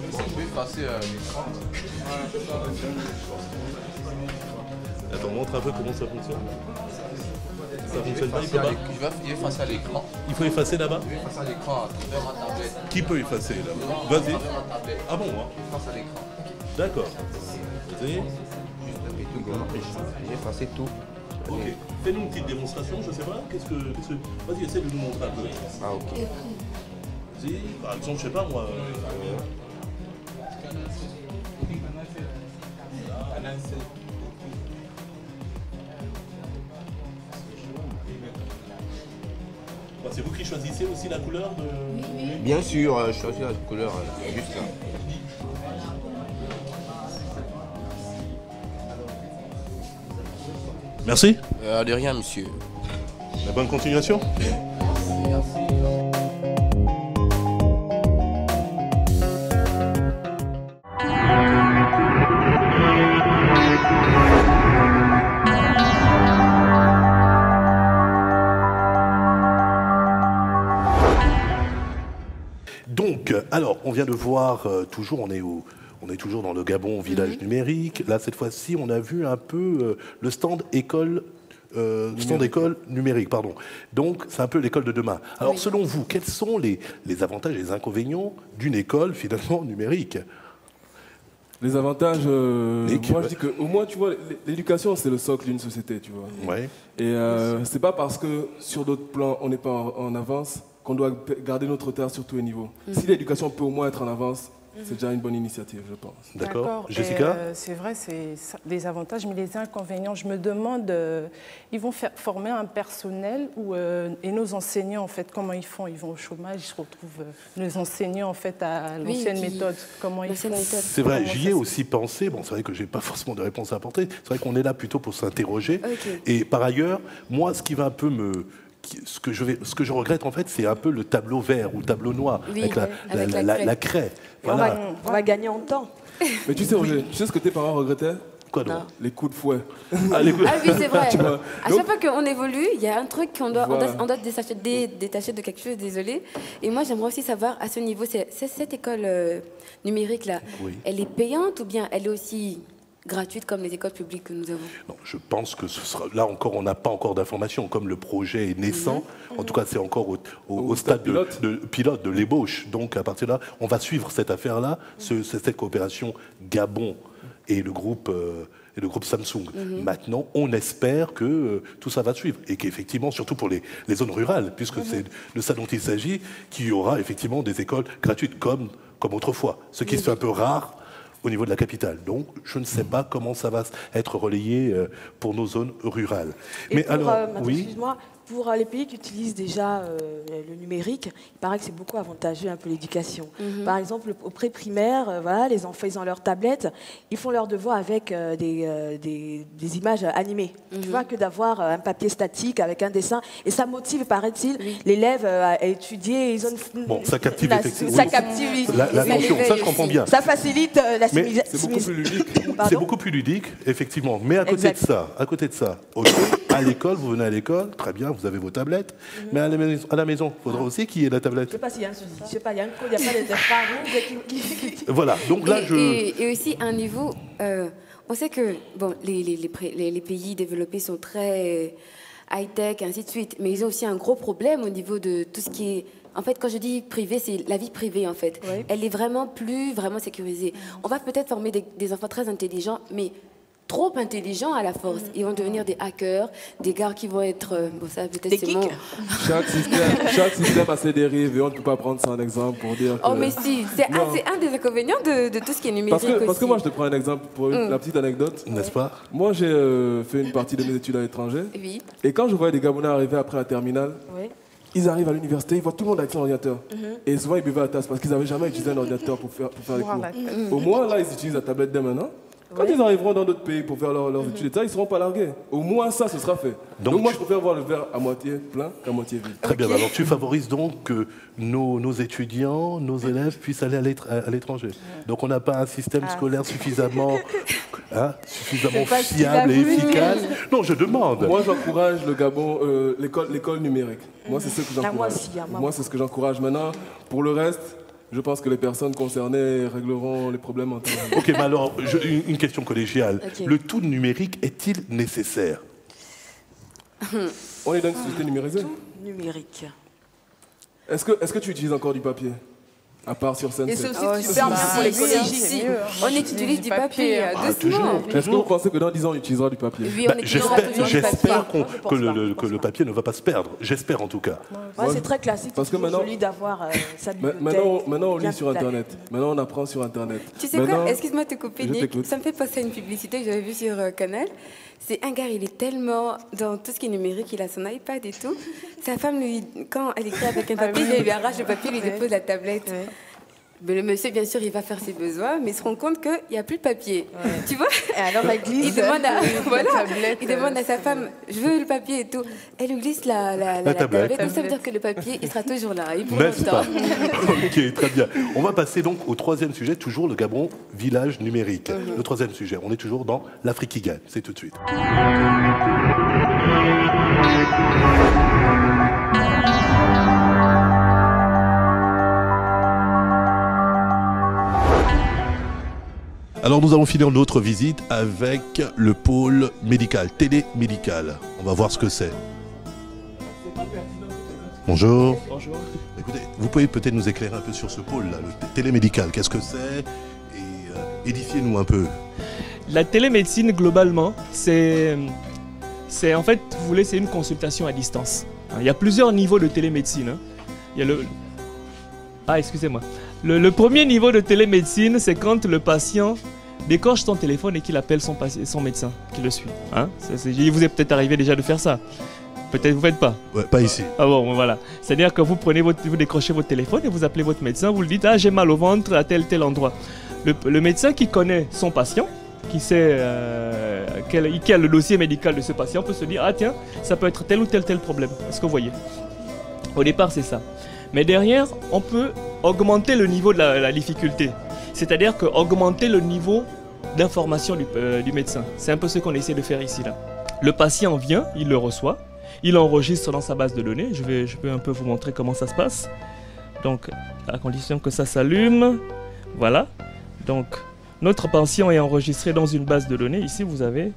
Je vais passer l'écran. Attends, montre un peu comment ça fonctionne. Ça fonctionne pas, je vais effacer à l'écran. Il faut effacer là-bas? Je vais effacer à l'écran à travers ma tablette. Qui peut effacer là? Vas-y. Ah bon, moi? Efface à l'écran. D'accord. Vas-y. J'ai effacé tout. Ok. Fais-nous une petite démonstration, je sais pas. Vas-y, essaie de nous montrer un peu. Ah, ok. Vas-y, par exemple, je sais pas moi. C'est vous qui choisissez aussi la couleur de... Bien sûr, je choisis la couleur juste là. Merci. De rien, monsieur. Bonne continuation. Donc, alors, on vient de voir, toujours, on est toujours dans le Gabon village numérique. Là, cette fois-ci, on a vu un peu le stand école numérique, pardon. Donc, c'est un peu l'école de demain. Alors, selon vous, quels sont les avantages et les inconvénients d'une école, finalement, numérique? Les avantages, moi je dis qu'au moins, tu vois, l'éducation, c'est le socle d'une société, tu vois. Ouais. Et c'est pas parce que sur d'autres plans, on n'est pas en avance qu'on doit garder notre terre sur tous les niveaux. Si l'éducation peut au moins être en avance, c'est déjà une bonne initiative, je pense. D'accord. Jessica? C'est vrai, c'est des avantages, mais les inconvénients, je me demande, ils vont former un personnel et nos enseignants, en fait, comment ils font? Ils vont au chômage, ils se retrouvent, nos enseignants, en fait, à l'ancienne méthode. Comment ils font? C'est vrai, j'y ai aussi pensé. Bon, c'est vrai que je n'ai pas forcément de réponse à apporter. C'est vrai qu'on est là plutôt pour s'interroger. Et par ailleurs, moi, ce qui va un peu ce que je regrette, en fait, c'est un peu le tableau vert ou le tableau noir, avec la craie. Voilà. On va gagner en temps. Mais tu sais, Roger, tu sais ce que tes parents regrettaient? Quoi donc? Les coups de fouet. Ah oui, c'est vrai. À chaque fois qu'on évolue, il y a un truc qu'on doit, on doit détacher de quelque chose, désolé. Et moi, j'aimerais aussi savoir, à ce niveau, cette école numérique-là, elle est payante ou bien elle est aussi gratuite comme les écoles publiques que nous avons? Non, je pense que ce sera, là encore, on n'a pas encore d'informations. Comme le projet est naissant, en tout cas, c'est encore au stade de pilote, de l'ébauche. Donc, à partir de là, on va suivre cette affaire-là, cette coopération Gabon et le groupe Samsung. Maintenant, on espère que tout ça va suivre et qu'effectivement, surtout pour les zones rurales, puisque c'est de ça dont il s'agit, qu'il y aura effectivement des écoles gratuites comme autrefois, ce qui se fait un peu rare au niveau de la capitale. Donc, je ne sais pas comment ça va être relayé pour nos zones rurales. Mais alors, excuse-moi, pour les pays qui utilisent déjà le numérique, il paraît que c'est beaucoup avantageux un peu l'éducation. Par exemple, au pré-primaire, voilà, les enfants, ils ont leur tablette, ils font leurs devoirs avec des images animées. Tu vois, que d'avoir un papier statique avec un dessin. Et ça motive, paraît-il, l'élève à étudier. Ils ont bon, ça captive effectivement. Ça captive, la notion, ça je comprends bien. Ça facilite c'est beaucoup plus ludique. C'est beaucoup plus ludique, effectivement. Mais à côté de ça, à l'école, vous venez à l'école, très bien, vous avez vos tablettes, mais à la maison, il faudra aussi qu'il y ait la tablette. Je ne sais pas s'il y a un souci, je ne sais pas, il y a un code, il n'y a pas des infrarouges. Voilà, donc là, Et aussi, un niveau, on sait que bon, les pays développés sont très high-tech, et ainsi de suite, mais ils ont aussi un gros problème au niveau de tout ce qui est... En fait, quand je dis privé, c'est la vie privée, en fait. Oui. Elle est vraiment plus sécurisée. On va peut-être former des enfants très intelligents, mais trop intelligents à la force. Ils vont devenir des hackers, des gars qui vont être... bon, ça, peut-être c'est mon... Chaque système a ses dérives et on ne peut pas prendre ça en exemple pour dire que... Oh, mais si, c'est un des inconvénients de tout ce qui est numérique parce que moi, je te prends un exemple pour la petite anecdote. N'est-ce pas? Moi, j'ai fait une partie de mes études à l'étranger. Oui. Et quand je voyais des Gabonais arriver après la terminale, ils arrivent à l'université, ils voient tout le monde avec son ordinateur. Et souvent, ils buvaient à la tasse parce qu'ils n'avaient jamais utilisé un ordinateur pour faire les cours. Au moins, là, ils utilisent la tablette dès maintenant. Quand ils arriveront dans d'autres pays pour faire leurs études, ils ne seront pas largués. Au moins, ça, ce sera fait. Donc moi, je préfère voir le verre à moitié plein qu'à moitié vide. Très bien. Alors, tu favorises donc que nos étudiants, nos élèves puissent aller à l'étranger. Donc, on n'a pas un système scolaire suffisamment fiable et efficace. Non, je demande. Moi, j'encourage le Gabon, l'école numérique. Moi, c'est ce que j'encourage. Moi, c'est ce que j'encourage. Maintenant, pour le reste... Je pense que les personnes concernées régleront les problèmes en temps. Ok, mais alors, une question collégiale. Okay. Le tout numérique est-il nécessaire? On est dans une société numérisée. Tout numérique. Est-ce que tu utilises encore du papier? À part sur scène. Et c'est aussi super bien pour les collèges. On utilise du papier. Est-ce que vous pensez que dans 10 ans, on utilisera du papier? Oui, j'espère que le papier ne va pas se perdre. J'espère en tout cas. C'est très classique. Parce que maintenant, joli d'avoir sa bibliothèque. Maintenant, on lit sur Internet. Maintenant, on apprend sur Internet. Tu sais quoi? Excuse-moi de te couper, Nick. Ça me fait penser à une publicité que j'avais vue sur Canal. C'est un gars, il est tellement dans tout ce qui est numérique, il a son iPad et tout. Sa femme, lui, quand elle écrit avec un papier, il lui arrache le papier, il lui dépose la tablette. Mais le monsieur, bien sûr, il va faire ses besoins, mais il se rend compte qu'il n'y a plus de papier. Tu vois? Et alors, elle glisse. Il demande à sa femme, je veux le papier et tout. Elle lui glisse la tablette. Donc, ça veut dire que le papier, il sera toujours là. N'est-ce pas? Ok, très bien. On va passer donc au troisième sujet, toujours le Gabon, village numérique. Le troisième sujet, on est toujours dans l'Afrique qui gagne. C'est tout de suite. Alors nous allons finir notre visite avec le pôle médical, télémédical. On va voir ce que c'est. Bonjour. Bonjour. Écoutez, vous pouvez peut-être nous éclairer un peu sur ce pôle-là, le télémédical. Qu'est-ce que c'est? Et édifiez-nous un peu. La télémédecine, globalement, c'est en fait, vous voulez, c'est une consultation à distance. Il y a plusieurs niveaux de télémédecine. Il y a excusez-moi. Le premier niveau de télémédecine, c'est quand le patient décoche son téléphone et qu'il appelle son médecin qui le suit. Il vous est peut-être arrivé déjà de faire ça. Peut-être vous ne faites pas. Ouais, pas ici. Ah bon, voilà. C'est-à-dire que vous décrochez votre téléphone et vous appelez votre médecin, vous lui dites « Ah, j'ai mal au ventre à tel endroit ». Le médecin qui connaît son patient, qui sait qui a le dossier médical de ce patient, peut se dire « Ah tiens, ça peut être tel ou tel problème ». Est-ce que vous voyez? Au départ, c'est ça. Mais derrière, on peut augmenter le niveau de la difficulté. C'est-à-dire augmenter le niveau d'information du médecin. C'est un peu ce qu'on essaie de faire ici. Là. Le patient vient, il le reçoit, il enregistre dans sa base de données. Je peux un peu vous montrer comment ça se passe. Donc, à condition que ça s'allume. Voilà. Donc, notre patient est enregistré dans une base de données. Ici, vous avez...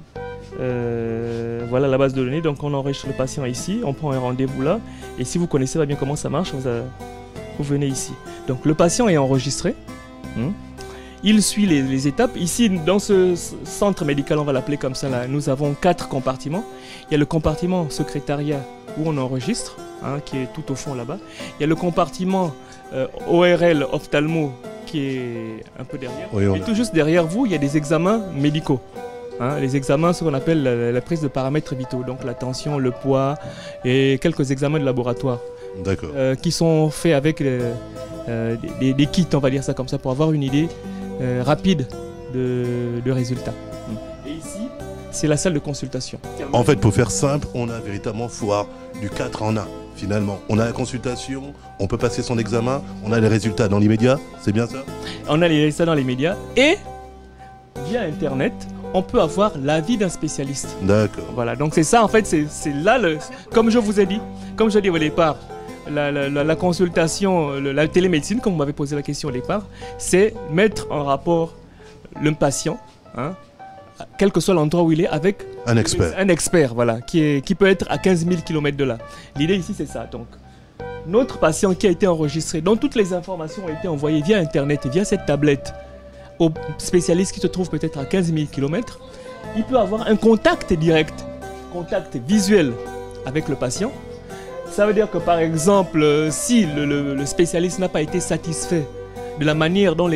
voilà la base de données, donc on enregistre le patient ici, on prend un rendez-vous là, et si vous connaissez pas bien comment ça marche, vous venez ici. Donc le patient est enregistré, il suit les étapes. Ici, dans ce centre médical, on va l'appeler comme ça, là, nous avons 4 compartiments. Il y a le compartiment secrétariat où on enregistre, qui est tout au fond là-bas. Il y a le compartiment ORL, ophtalmo, qui est un peu derrière. Oui, et tout juste derrière vous, il y a des examens médicaux. Les examens, ce qu'on appelle la prise de paramètres vitaux, donc la tension, le poids et quelques examens de laboratoire. D'accord. Qui sont faits avec des kits, on va dire ça comme ça, pour avoir une idée rapide de résultats. Et ici, c'est la salle de consultation. En fait, pour faire simple, on a véritablement foire du 4 en 1. Finalement, on a la consultation, on peut passer son examen, on a les résultats dans l'immédiat, c'est bien ça? On a les résultats dans les médias et via Internet, on peut avoir l'avis d'un spécialiste. D'accord. Voilà, donc c'est ça en fait, c'est là, comme je vous ai dit, comme je l'ai dit au départ, la consultation, la télémédecine, comme vous m'avez posé la question au départ, c'est mettre en rapport le patient, quel que soit l'endroit où il est, avec un expert. Un expert, voilà, qui peut être à 15 000 km de là. L'idée ici, c'est ça. Donc, notre patient qui a été enregistré, dont toutes les informations ont été envoyées via Internet, via cette tablette, au spécialiste qui se trouve peut-être à 15 000 km, il peut avoir un contact direct, contact visuel avec le patient. Ça veut dire que par exemple, si le spécialiste n'a pas été satisfait de la manière dont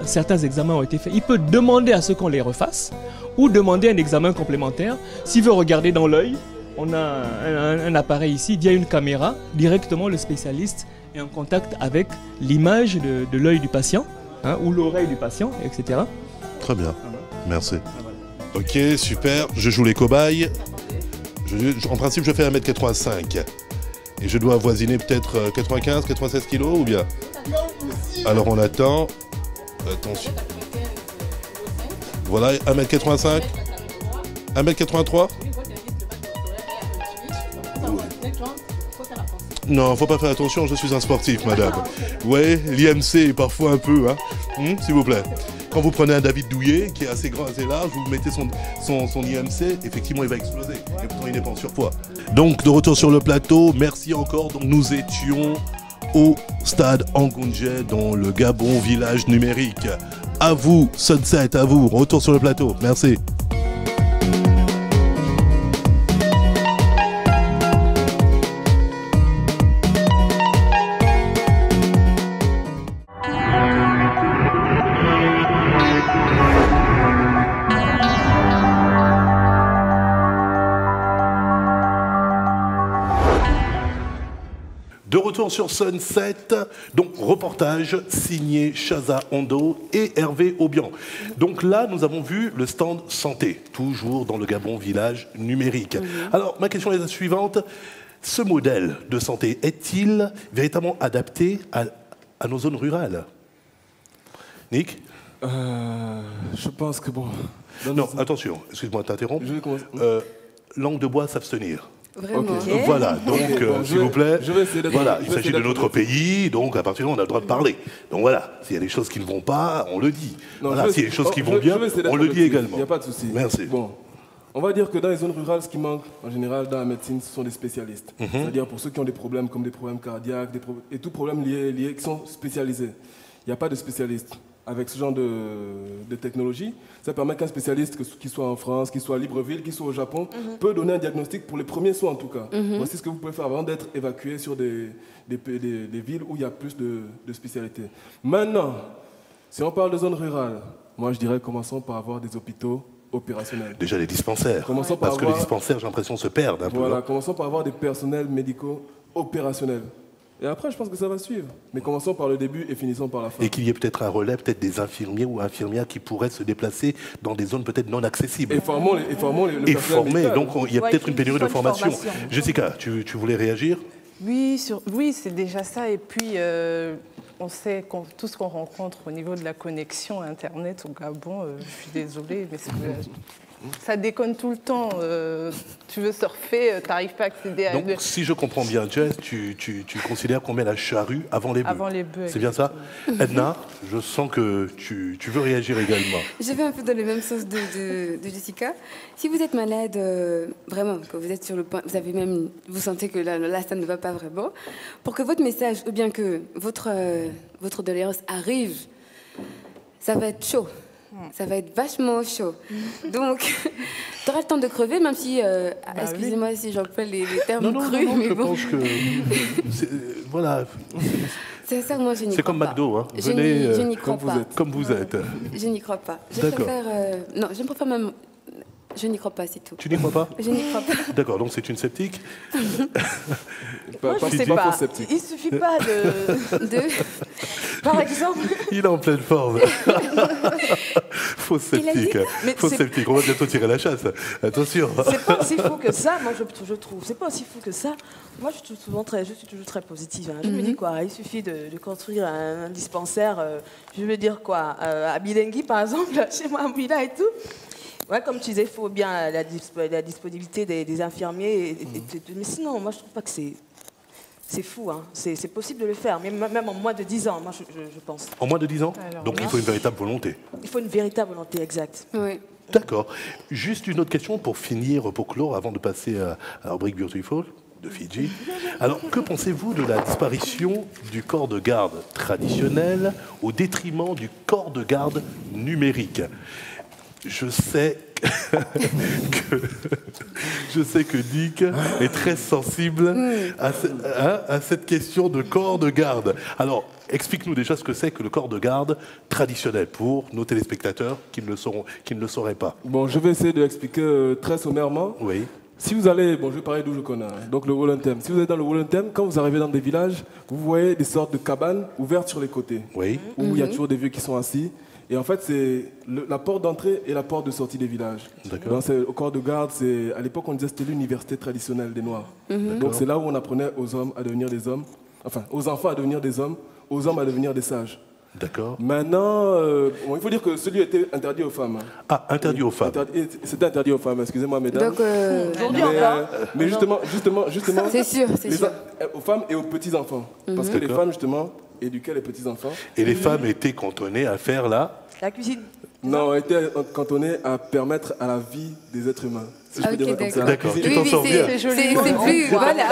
certains examens ont été faits, il peut demander à ce qu'on les refasse ou demander un examen complémentaire. S'il veut regarder dans l'œil, on a un appareil ici, via une caméra, directement le spécialiste est en contact avec l'image de l'œil du patient. Ou l'oreille du patient, etc. Très bien, merci. Ok, super, je joue les cobayes. En principe, je fais 1m85. Et je dois avoisiner peut-être 95, 96 kg ou bien? Alors on attend. Attention. Voilà, 1m85. 1m83. Non, faut pas faire attention, je suis un sportif, madame. Ouais, l'IMC est parfois un peu, s'il vous plaît. Quand vous prenez un David Douillet, qui est assez grand, assez large, vous mettez son IMC, effectivement, il va exploser. Et pourtant, il n'est pas en surpoids. Donc, de retour sur le plateau, merci encore. Donc, nous étions au stade Angoundje, dans le Gabon village numérique. À vous, Sunset, à vous. Retour sur le plateau. Merci. De retour sur Sunset, donc reportage signé Chaza Ondo et Hervé Aubian. Donc là, nous avons vu le stand santé, toujours dans le Gabon village numérique. Alors, ma question est la suivante. Ce modèle de santé est-il véritablement adapté à nos zones rurales? Nick? Je pense que bon... Non, attention, excuse-moi de t'interrompre. Langue de bois, s'abstenir. Vraiment. Okay. Voilà, donc s'il vous plaît, voilà, il s'agit de notre pays, donc à partir de là, on a le droit de parler. Donc voilà, s'il y a des choses qui ne vont pas, on le dit. Non, voilà, s'il y a des choses qui vont bien, on le dit également. Il n'y a pas de souci. Merci. Bon. On va dire que dans les zones rurales, ce qui manque en général dans la médecine, ce sont des spécialistes. C'est-à-dire pour ceux qui ont des problèmes comme des problèmes cardiaques et tout problème liés qui sont spécialisés. Il n'y a pas de spécialistes. Avec ce genre de technologie, ça permet qu'un spécialiste, qu'il soit en France, qu'il soit à Libreville, qu'il soit au Japon, peut donner un diagnostic pour les premiers soins en tout cas. Voici ce que vous pouvez faire avant d'être évacué sur des villes où il y a plus de spécialités. Maintenant, si on parle de zones rurales, moi je dirais commençons par avoir des hôpitaux opérationnels. Déjà les dispensaires, parce que les dispensaires, j'ai l'impression, se perdent un peu. Voilà, commençons par avoir des personnels médicaux opérationnels. Et après, je pense que ça va suivre. Mais commençons par le début et finissons par la fin. Et qu'il y ait peut-être un relais, peut-être des infirmiers ou infirmières qui pourraient se déplacer dans des zones peut-être non accessibles. Et formons le personnel médical. Donc il y a peut-être une pénurie de formation. Jessica, tu voulais réagir ? Oui, c'est déjà ça. Et puis, on sait tout ce qu'on rencontre au niveau de la connexion Internet au Gabon. Je suis désolée, mais ça déconne tout le temps. Tu veux surfer, tu n'arrives pas à accéder à... Donc, si je comprends bien, Jess, tu considères qu'on met la charrue avant les bœufs. Avant les bœufs. C'est bien ça ? Edna, je sens que tu veux réagir également. Je vais un peu dans le même sens de Jessica. Si vous êtes malade, vraiment, que vous êtes sur le point, vous sentez que là, ça ne va pas vraiment, pour que votre message, ou bien que votre doléance arrive, ça va être chaud. Ça va être vachement chaud. Donc, tu auras le temps de crever, même si... excusez-moi si j'emploie les termes crus, mais je bon. pense que... voilà. C'est ça que moi, je n'y crois pas. C'est comme McDo, hein. Je n'y crois pas. Comme vous êtes. Je n'y crois pas. Je préfère... non, je préfère même... Je n'y crois pas, c'est tout. Tu n'y crois pas ? Je n'y crois pas. D'accord, donc c'est une sceptique. Moi, je ne sais pas. Il ne suffit pas de... Par exemple... Il est en pleine forme. Faux sceptique. Faux sceptique. On va bientôt tirer la chasse. Attention. C'est pas aussi fou que ça, moi, je trouve. C'est pas aussi fou que ça. Moi, je suis toujours très positive. Hein. Je me dis quoi, il suffit de construire un dispensaire, je veux dire quoi, à Bilengui, par exemple, chez moi, à Mouila et tout. Ouais, comme tu disais, il faut bien la disponibilité des infirmiers. Mais sinon, moi, je trouve pas que c'est fou. Hein. C'est possible de le faire, mais même en moins de 10 ans, moi, je pense. En moins de 10 ans ? Donc, il faut une véritable volonté. Il faut une véritable volonté, exact. Oui. D'accord. Juste une autre question pour finir, pour clore, avant de passer à la rubrique Beautiful de Fidji. Alors, que pensez-vous de la disparition du corps de garde traditionnel au détriment du corps de garde numérique ? Je sais que Nick est très sensible à cette question de corps de garde. Alors, explique-nous déjà ce que c'est que le corps de garde traditionnel pour nos téléspectateurs qui ne le sauraient pas. Bon, je vais essayer de l'expliquer très sommairement. Oui. Si vous allez, je vais parler d'où je connais, donc le Wollentem. Si vous êtes dans le Wollentem, quand vous arrivez dans des villages, vous voyez des sortes de cabanes ouvertes sur les côtés. Oui. Où il y a toujours des vieux qui sont assis. Et en fait, c'est la porte d'entrée et la porte de sortie des villages. D'accord. Au corps de garde, à l'époque, on disait que c'était l'université traditionnelle des Noirs. Donc c'est là où on apprenait aux hommes à devenir des hommes, enfin aux enfants à devenir des hommes, aux hommes à devenir des sages. D'accord. Maintenant, il faut dire que ce lieu était interdit aux femmes. Ah, interdit aux femmes. C'était interdit aux femmes, excusez-moi mesdames. Donc, aujourd'hui encore. Mais justement. C'est sûr. Aux femmes et aux petits-enfants. Parce que les femmes, justement, éduquaient les petits-enfants. Et les femmes étaient cantonnées à faire la cuisine. Non, étaient cantonnées à permettre à la vie des êtres humains. Si je peux dire comme ça. D'accord, tu t'en sors bien. C'est plus, voilà.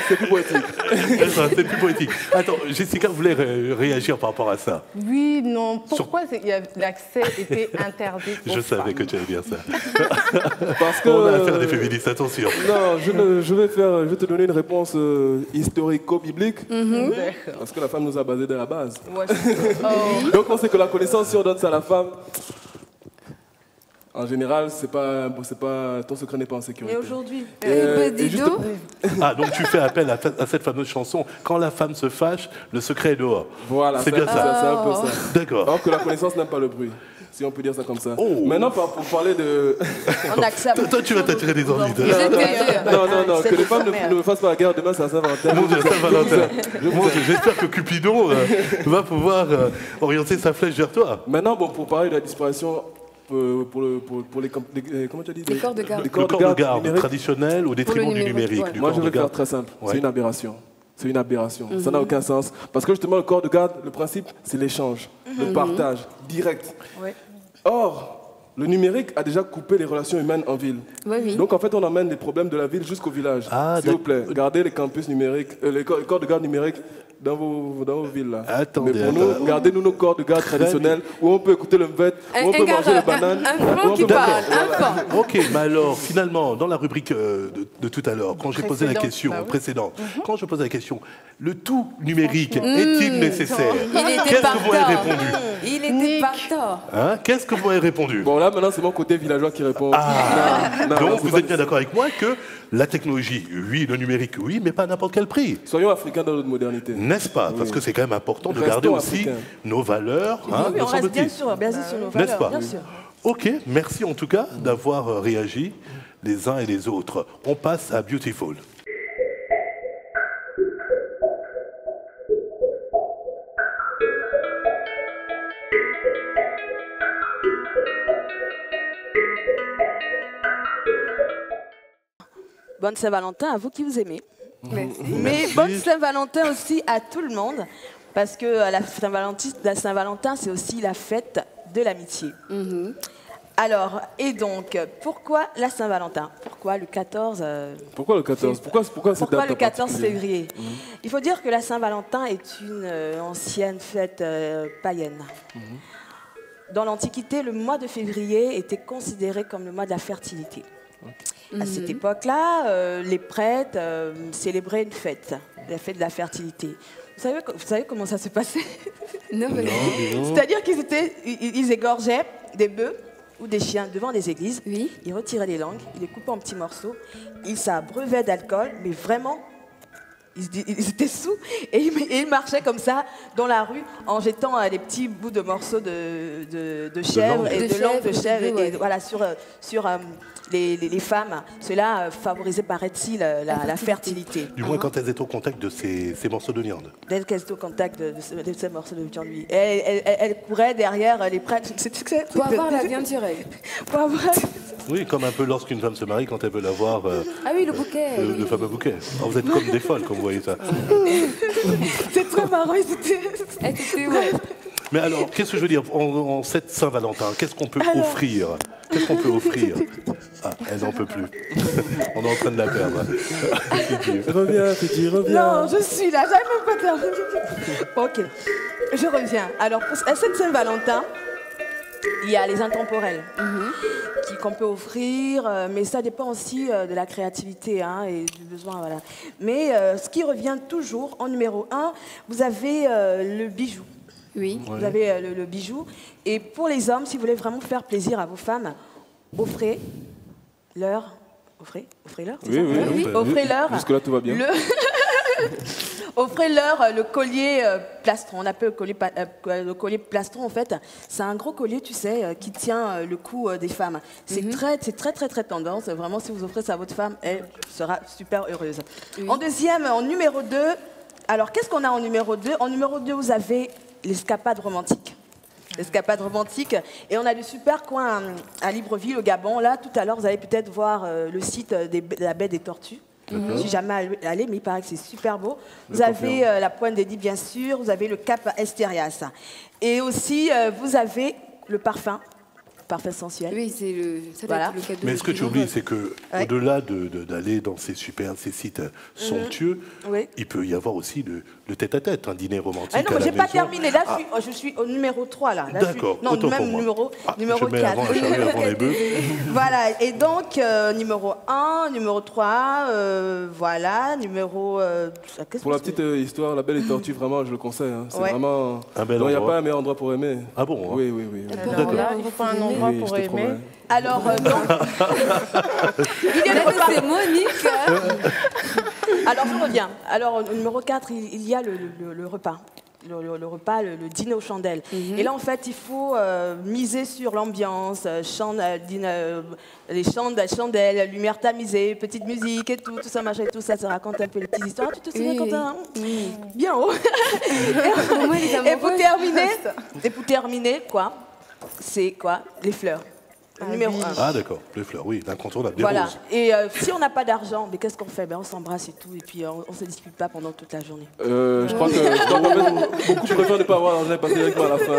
C'est plus poétique. C'est plus poétique. Attends, Jessica voulait réagir par rapport à ça. Oui, non. Pourquoi l'accès était interdit aux Je savais femmes. que tu allais dire ça. Parce que... On a affaire à des féministes, attention. Non, je vais te donner une réponse historico-biblique. Parce que la femme nous a basés de la base. Ouais. Donc on sait que la connaissance, si on donne ça à la femme... En général, ton secret n'est pas en sécurité. Et aujourd'hui donc tu fais appel à cette fameuse chanson « Quand la femme se fâche, le secret est dehors ». Voilà, c'est bien ça. C'est un peu ça. D'accord. Alors que la connaissance n'aime pas le bruit, si on peut dire ça comme ça. Maintenant, pour parler de... On accepte. Toi, tu vas t'attirer des envies. Non, que les femmes ne fassent pas la guerre demain, c'est à Saint-Valentin. Mon Dieu, Saint-Valentin. J'espère que Cupidon va pouvoir orienter sa flèche vers toi. Maintenant, pour parler de la disparition comment tu as dit, les corps de garde. Les corps de garde traditionnels au détriment du numérique. Ouais. Moi, je vais faire très simple. Ouais. C'est une aberration. C'est une aberration. Ça n'a aucun sens. Parce que justement, le corps de garde, le principe, c'est l'échange, le partage direct. Ouais. Or, le numérique a déjà coupé les relations humaines en ville. Oui. Donc, en fait, on amène les problèmes de la ville jusqu'au village. S'il vous plaît, gardez les campus numériques, les corps de garde numériques dans vos villes là. Attendez, mais pour nous, gardez-nous nos corps de garde traditionnels où on peut écouter le mvet, où on peut manger les bananes. Un fan qui parle, un fan. Ok, mais alors finalement, dans la rubrique de tout à l'heure, quand j'ai posé la question précédente, quand je pose la question, le tout numérique est-il nécessaire? Qu'est-ce que vous avez répondu? Il était partant. Hein? Qu'est-ce que vous avez répondu? Bon là maintenant c'est mon côté villageois qui répond. Donc vous êtes bien d'accord avec moi que la technologie, oui, le numérique, oui, mais pas à n'importe quel prix. Soyons africains dans notre modernité. N'est-ce pas? Parce que c'est quand même important de garder aussi nos valeurs. Oui, on reste bien sûr basé sur nos valeurs. N'est-ce pas? Bien sûr. Ok, merci en tout cas d'avoir réagi les uns et les autres. On passe à Beautiful. Bonne Saint-Valentin à vous qui vous aimez. Merci. Mais bonne Saint-Valentin aussi à tout le monde, parce que la Saint-Valentin, c'est aussi la fête de l'amitié. Alors, et donc, pourquoi la Saint-Valentin? Pourquoi le 14 Pourquoi le 14 Pourquoi le 14 février? Il faut dire que la Saint-Valentin est une ancienne fête païenne. Dans l'Antiquité, le mois de février était considéré comme le mois de la fertilité. À cette époque-là, les prêtres célébraient une fête, la fête de la fertilité. Vous savez comment ça se passait? Non, mais c'est-à-dire qu'ils égorgeaient des bœufs ou des chiens devant les églises, ils retiraient les langues, ils les coupaient en petits morceaux, ils s'abreuvaient d'alcool, mais vraiment, ils étaient sous, et ils marchaient comme ça dans la rue en jetant des petits bouts de morceaux de chèvre et de langue de chèvre, et voilà, sur les femmes. Cela favorisait, paraît-il, la fertilité. Du moins quand elles étaient au contact de ces morceaux de viande. Dès qu'elles étaient au contact de ces morceaux de viande, oui. Elles couraient derrière les prêtres. Pour avoir la viande sur elle. Pour avoir... Oui, comme un peu lorsqu'une femme se marie quand elle veut l'avoir. Ah oui, le bouquet. Le fameux bouquet. Alors, vous êtes comme des folles quand vous voyez ça. C'est très marrant. Mais alors, qu'est-ce que je veux dire en cette Saint-Valentin, qu'est-ce qu'on peut offrir? Qu'est-ce qu'on peut offrir? Ah, elle n'en peut plus. On est en train de la perdre. Reviens, Fidji, reviens. Non, je suis là, j'arrive pas terminer. Ok, je reviens. Alors, pour cette Saint-Valentin, il y a les intemporels qu'on peut offrir, mais ça dépend aussi de la créativité et du besoin. Voilà. Mais ce qui revient toujours en numéro 1, vous avez le bijou. Oui, vous avez le bijou. Et pour les hommes, si vous voulez vraiment faire plaisir à vos femmes, offrez-leur. Offrez-leur, c'est ça? Oui. Offrez-leur. Jusque-là, tout va bien. Offrez-leur le collier plastron. On appelle le collier plastron, en fait. C'est un gros collier, tu sais, qui tient le cou des femmes. C'est très tendance. Vraiment, si vous offrez ça à votre femme, elle sera super heureuse. En deuxième, en numéro 2, alors qu'est-ce qu'on a en numéro 2? En numéro 2, vous avez l'escapade romantique. L'escapade romantique. Et on a de super coins à Libreville, au Gabon. Là, tout à l'heure, vous allez peut-être voir le site de la baie des Tortues. Je ne suis jamais allée, mais il paraît que c'est super beau. Vous avez la Pointe des Die, bien sûr. Vous avez le Cap Esterias. Et aussi, vous avez le parfum sensuel. Oui, c'est le cadeau. Mais ce que tu oublies, c'est qu'au-delà d'aller dans ces sites somptueux, il peut y avoir aussi le tête-à--tête, un dîner romantique. Non, je n'ai pas terminé. Là, je suis au numéro 3. Là. D'accord, non, même numéro 4. Voilà, et donc, numéro 1, numéro 3, voilà, numéro... pour la petite histoire, la Belle et Tortue, vraiment, je le conseille. C'est vraiment... un bel endroit. Il n'y a pas un meilleur endroit pour aimer. Ah bon? Oui. D'accord. Il faut un endroit pour aimer. Alors, il y a c'est Monique. Alors, je reviens. Alors, numéro 4, il y a le repas. Le repas, le dîner aux chandelles. Et là, en fait, il faut miser sur l'ambiance, les chandelles, lumière tamisée, petite musique et tout ça, machin, tout ça, ça raconte un peu les petites histoires. Tu te souviens, Quentin? Bien haut. Et pour terminer, quoi, c'est quoi? Les fleurs. Numéro 1. Ah d'accord, les fleurs, oui, l'incontournable, des Voilà. roses. Et si on n'a pas d'argent, mais qu'est-ce qu'on fait? On s'embrasse et tout, et puis on ne se dispute pas pendant toute la journée. Je crois que beaucoup préfèrent ne pas avoir l'argent et passer avec moi à la fin.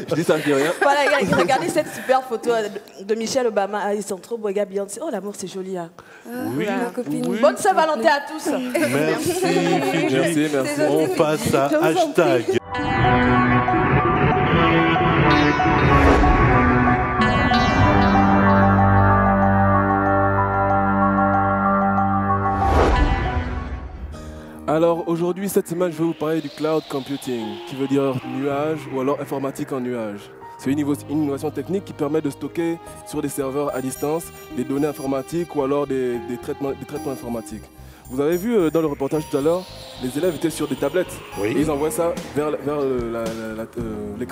Je dis ça, je dis rien. Voilà, regardez cette super photo de Michelle Obama. Ils sont trop beaux, gars, Beyoncé. Oh, l'amour, c'est joli. Hein. Oui, Voilà. oui. Bonne Saint-Valentin à tous. Merci, Fidji. Merci. On passe à hashtag. Alors aujourd'hui, cette semaine, je vais vous parler du cloud computing, qui veut dire nuage ou alors informatique en nuage. C'est une innovation technique qui permet de stocker sur des serveurs à distance des données informatiques ou alors des traitements informatiques. Vous avez vu dans le reportage tout à l'heure, les élèves étaient sur des tablettes et ils envoient ça vers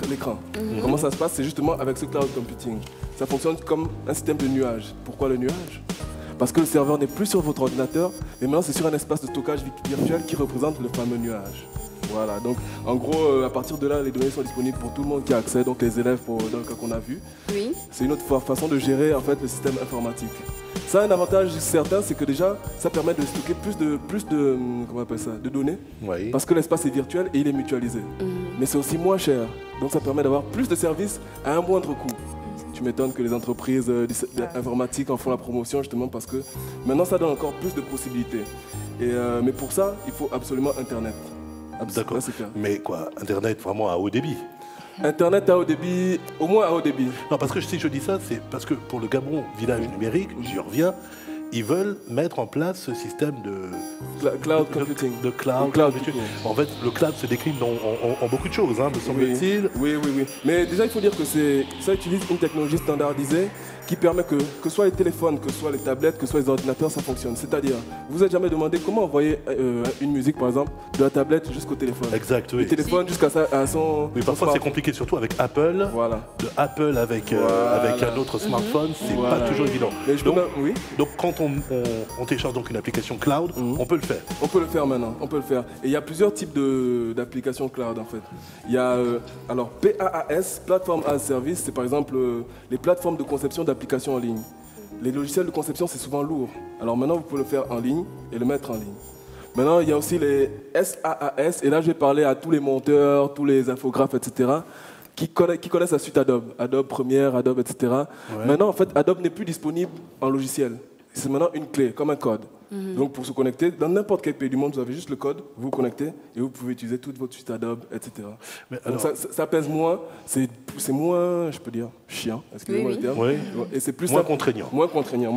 l'écran. Comment ça se passe? C'est justement avec ce cloud computing. Ça fonctionne comme un système de nuage. Pourquoi le nuage? Parce que le serveur n'est plus sur votre ordinateur, mais maintenant c'est sur un espace de stockage virtuel qui représente le fameux nuage. Voilà, donc en gros, à partir de là, les données sont disponibles pour tout le monde qui a accès, donc les élèves dans le cas qu'on a vu. Oui. C'est une autre façon de gérer en fait le système informatique. Ça a un avantage certain, c'est que déjà, ça permet de stocker plus de comment on appelle ça, de données, parce que l'espace est virtuel et il est mutualisé. Mais c'est aussi moins cher, donc ça permet d'avoir plus de services à un moindre coût. Tu m'étonnes que les entreprises informatiques en font la promotion justement parce que maintenant ça donne encore plus de possibilités. Mais pour ça, il faut absolument Internet. D'accord. Mais quoi, Internet vraiment à haut débit? Internet à haut débit, au moins à haut débit. Non, parce que si je dis ça, c'est parce que pour le Gabon Village Numérique, j'y reviens, ils veulent mettre en place ce système de cloud computing. De cloud computing. En fait, le cloud se décline en beaucoup de choses, me semble-t-il. Oui. Mais déjà, il faut dire que ça utilise une technologie standardisée qui permet que ce soit les téléphones, que ce soit les tablettes, que ce soit les ordinateurs, ça fonctionne. C'est-à-dire, vous vous êtes jamais demandé comment envoyer une musique, par exemple, de la tablette jusqu'au téléphone. Exact, oui. Du téléphone jusqu'à son... Oui, parfois c'est compliqué, surtout avec Apple. Voilà. De Apple avec un autre smartphone, c'est pas toujours évident. Donc quand on télécharge donc une application cloud, on peut le faire. On peut le faire maintenant, on peut le faire. Et il y a plusieurs types d'applications cloud en fait. Il y a alors PaaS, Platform as a Service, c'est par exemple les plateformes de conception d'applications en ligne. Les logiciels de conception, c'est souvent lourd. Alors maintenant, vous pouvez le faire en ligne et le mettre en ligne. Maintenant, il y a aussi les SaaS, et là, je vais parler à tous les monteurs, tous les infographes, etc., qui connaissent la suite Adobe, Adobe Premiere, Adobe, etc. Maintenant, en fait, Adobe n'est plus disponible en logiciel. C'est maintenant une clé, comme un code. Donc pour se connecter, dans n'importe quel pays du monde, vous avez juste le code, vous vous connectez et vous pouvez utiliser toute votre suite Adobe, etc. Mais alors, donc ça pèse moins, c'est moins, je peux dire, chiant, excusez-moi le terme. Et c'est plus moins contraignant. Moins contraignant.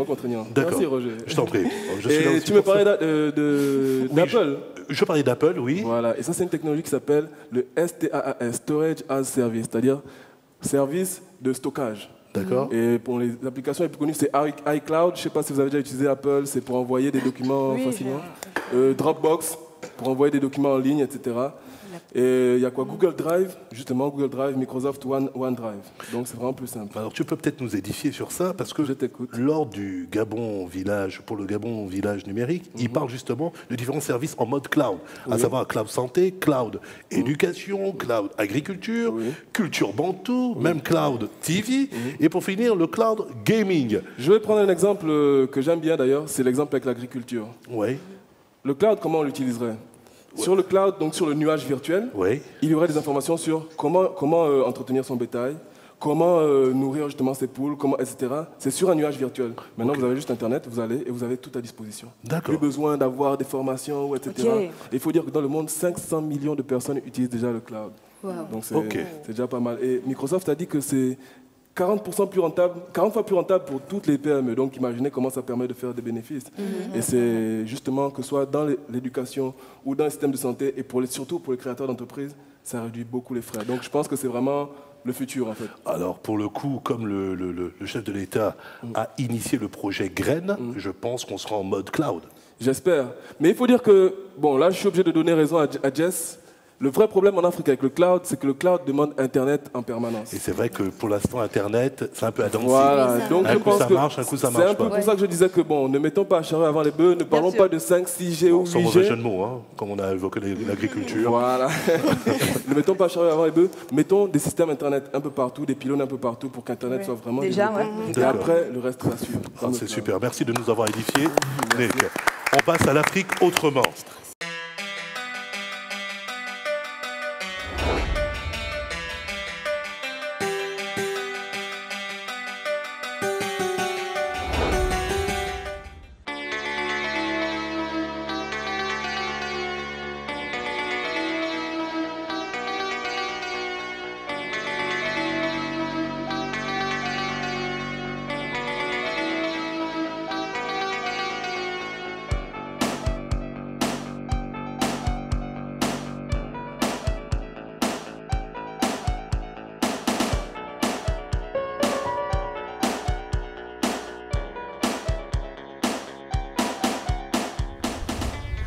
D'accord. Merci Roger. Je t'en prie. Et tu me parlais d'Apple. Je parlais d'Apple, oui. Voilà, et ça c'est une technologie qui s'appelle le SaaS, Storage as Service, c'est-à-dire service de stockage. D'accord. Et pour les applications les plus connues, c'est iCloud. Je ne sais pas si vous avez déjà utilisé Apple, c'est pour envoyer des documents facilement. Dropbox, pour envoyer des documents en ligne, etc. Et il y a quoi? Google Drive, justement, Google Drive, Microsoft OneDrive. Donc c'est vraiment plus simple. Alors tu peux peut-être nous édifier sur ça, parce que lors du Gabon Village, pour le Gabon Village Numérique, il parle justement de différents services en mode cloud, à savoir cloud santé, cloud éducation, cloud agriculture, culture bantou, même cloud TV, et pour finir, le cloud gaming. Je vais prendre un exemple que j'aime bien d'ailleurs, c'est l'exemple avec l'agriculture. Oui. Le cloud, comment on l'utiliserait? Sur le cloud, donc sur le nuage virtuel, il y aurait des informations sur comment entretenir son bétail, comment nourrir justement ses poules, etc. C'est sur un nuage virtuel. Maintenant, vous avez juste Internet, vous allez et vous avez tout à disposition. Plus besoin d'avoir des formations, etc. Il faut dire que dans le monde, 500 millions de personnes utilisent déjà le cloud. Donc c'est déjà pas mal. Et Microsoft a dit que c'est 40 fois plus rentable pour toutes les PME. Donc imaginez comment ça permet de faire des bénéfices. Et c'est justement que ce soit dans l'éducation ou dans le système de santé et surtout pour les créateurs d'entreprises, ça réduit beaucoup les frais. Donc je pense que c'est vraiment le futur en fait. Alors pour le coup, comme le chef de l'État a initié le projet Graines, je pense qu'on sera en mode cloud. J'espère. Mais il faut dire que, bon là je suis obligé de donner raison à Jess. Le vrai problème en Afrique avec le cloud, c'est que le cloud demande Internet en permanence. Et c'est vrai que pour l'instant, Internet, c'est un peu à danser. Voilà, donc je pense que marche, un coup ça marche. C'est un peu pour ça que je disais que bon, ne mettons pas la charrue avant les bœufs, ne parlons pas de 5, 6G ou 8G. Sans mauvais jeu de mots, hein, comme on a évoqué l'agriculture. Voilà. Ne mettons pas la charrue avant les bœufs, mettons des systèmes Internet un peu partout, des pylônes un peu partout pour qu'Internet soit vraiment développé. Et après, le reste va suivre. Ah, c'est super, merci de nous avoir édifiés. On passe à l'Afrique autrement.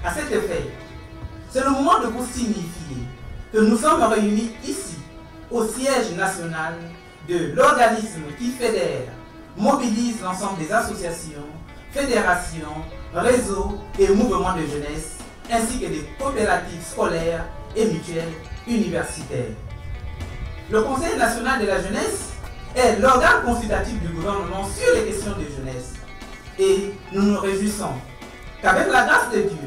À cet effet, c'est le moment de vous signifier que nous sommes réunis ici, au siège national de l'organisme qui fédère, mobilise l'ensemble des associations, fédérations, réseaux et mouvements de jeunesse, ainsi que des coopératives scolaires et mutuelles universitaires. Le Conseil national de la jeunesse est l'organe consultatif du gouvernement sur les questions de jeunesse. Et nous nous réjouissons qu'avec la grâce de Dieu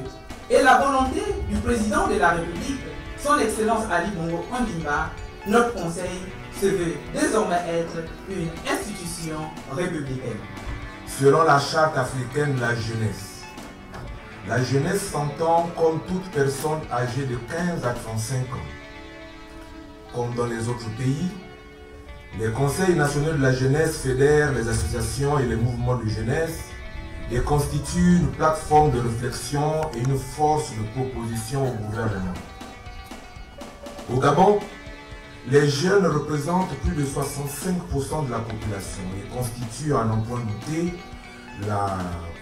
et la volonté du président de la République, son Excellence Ali Bongo Ondimba, notre conseil se veut désormais être une institution républicaine. Selon la charte africaine de la jeunesse s'entend comme toute personne âgée de 15 à 35 ans. Comme dans les autres pays, les conseils nationaux de la jeunesse fédèrent les associations et les mouvements de jeunesse et constituent une plateforme de réflexion et une force de proposition au gouvernement. Au Gabon, les jeunes représentent plus de 65% de la population et constituent, à n'en point douter, la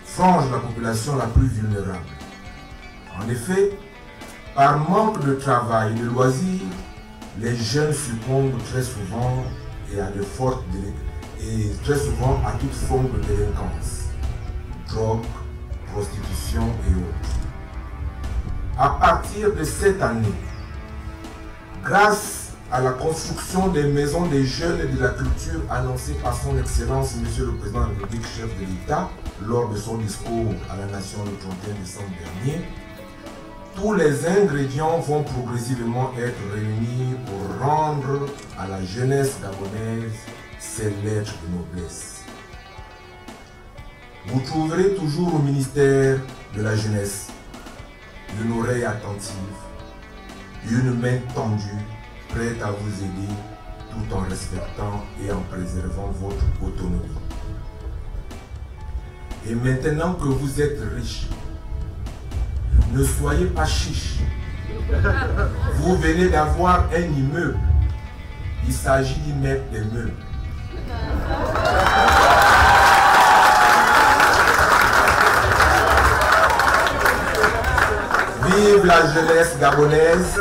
frange de la population la plus vulnérable. En effet, par manque de travail et de loisirs, les jeunes succombent très souvent très souvent à toute forme de délinquance, drogue, prostitution et autres. À partir de cette année, grâce à la construction des maisons des jeunes et de la culture annoncée par son Excellence Monsieur le Président de la République, chef de l'État, lors de son discours à la nation le 31 décembre dernier, tous les ingrédients vont progressivement être réunis pour rendre à la jeunesse gabonaise ses lettres de noblesse. Vous trouverez toujours au ministère de la Jeunesse une oreille attentive, une main tendue, prête à vous aider tout en respectant et en préservant votre autonomie. Et maintenant que vous êtes riche, ne soyez pas chiche. Vous venez d'avoir un immeuble. Il s'agit d'y mettre des meubles. Vive la jeunesse gabonaise,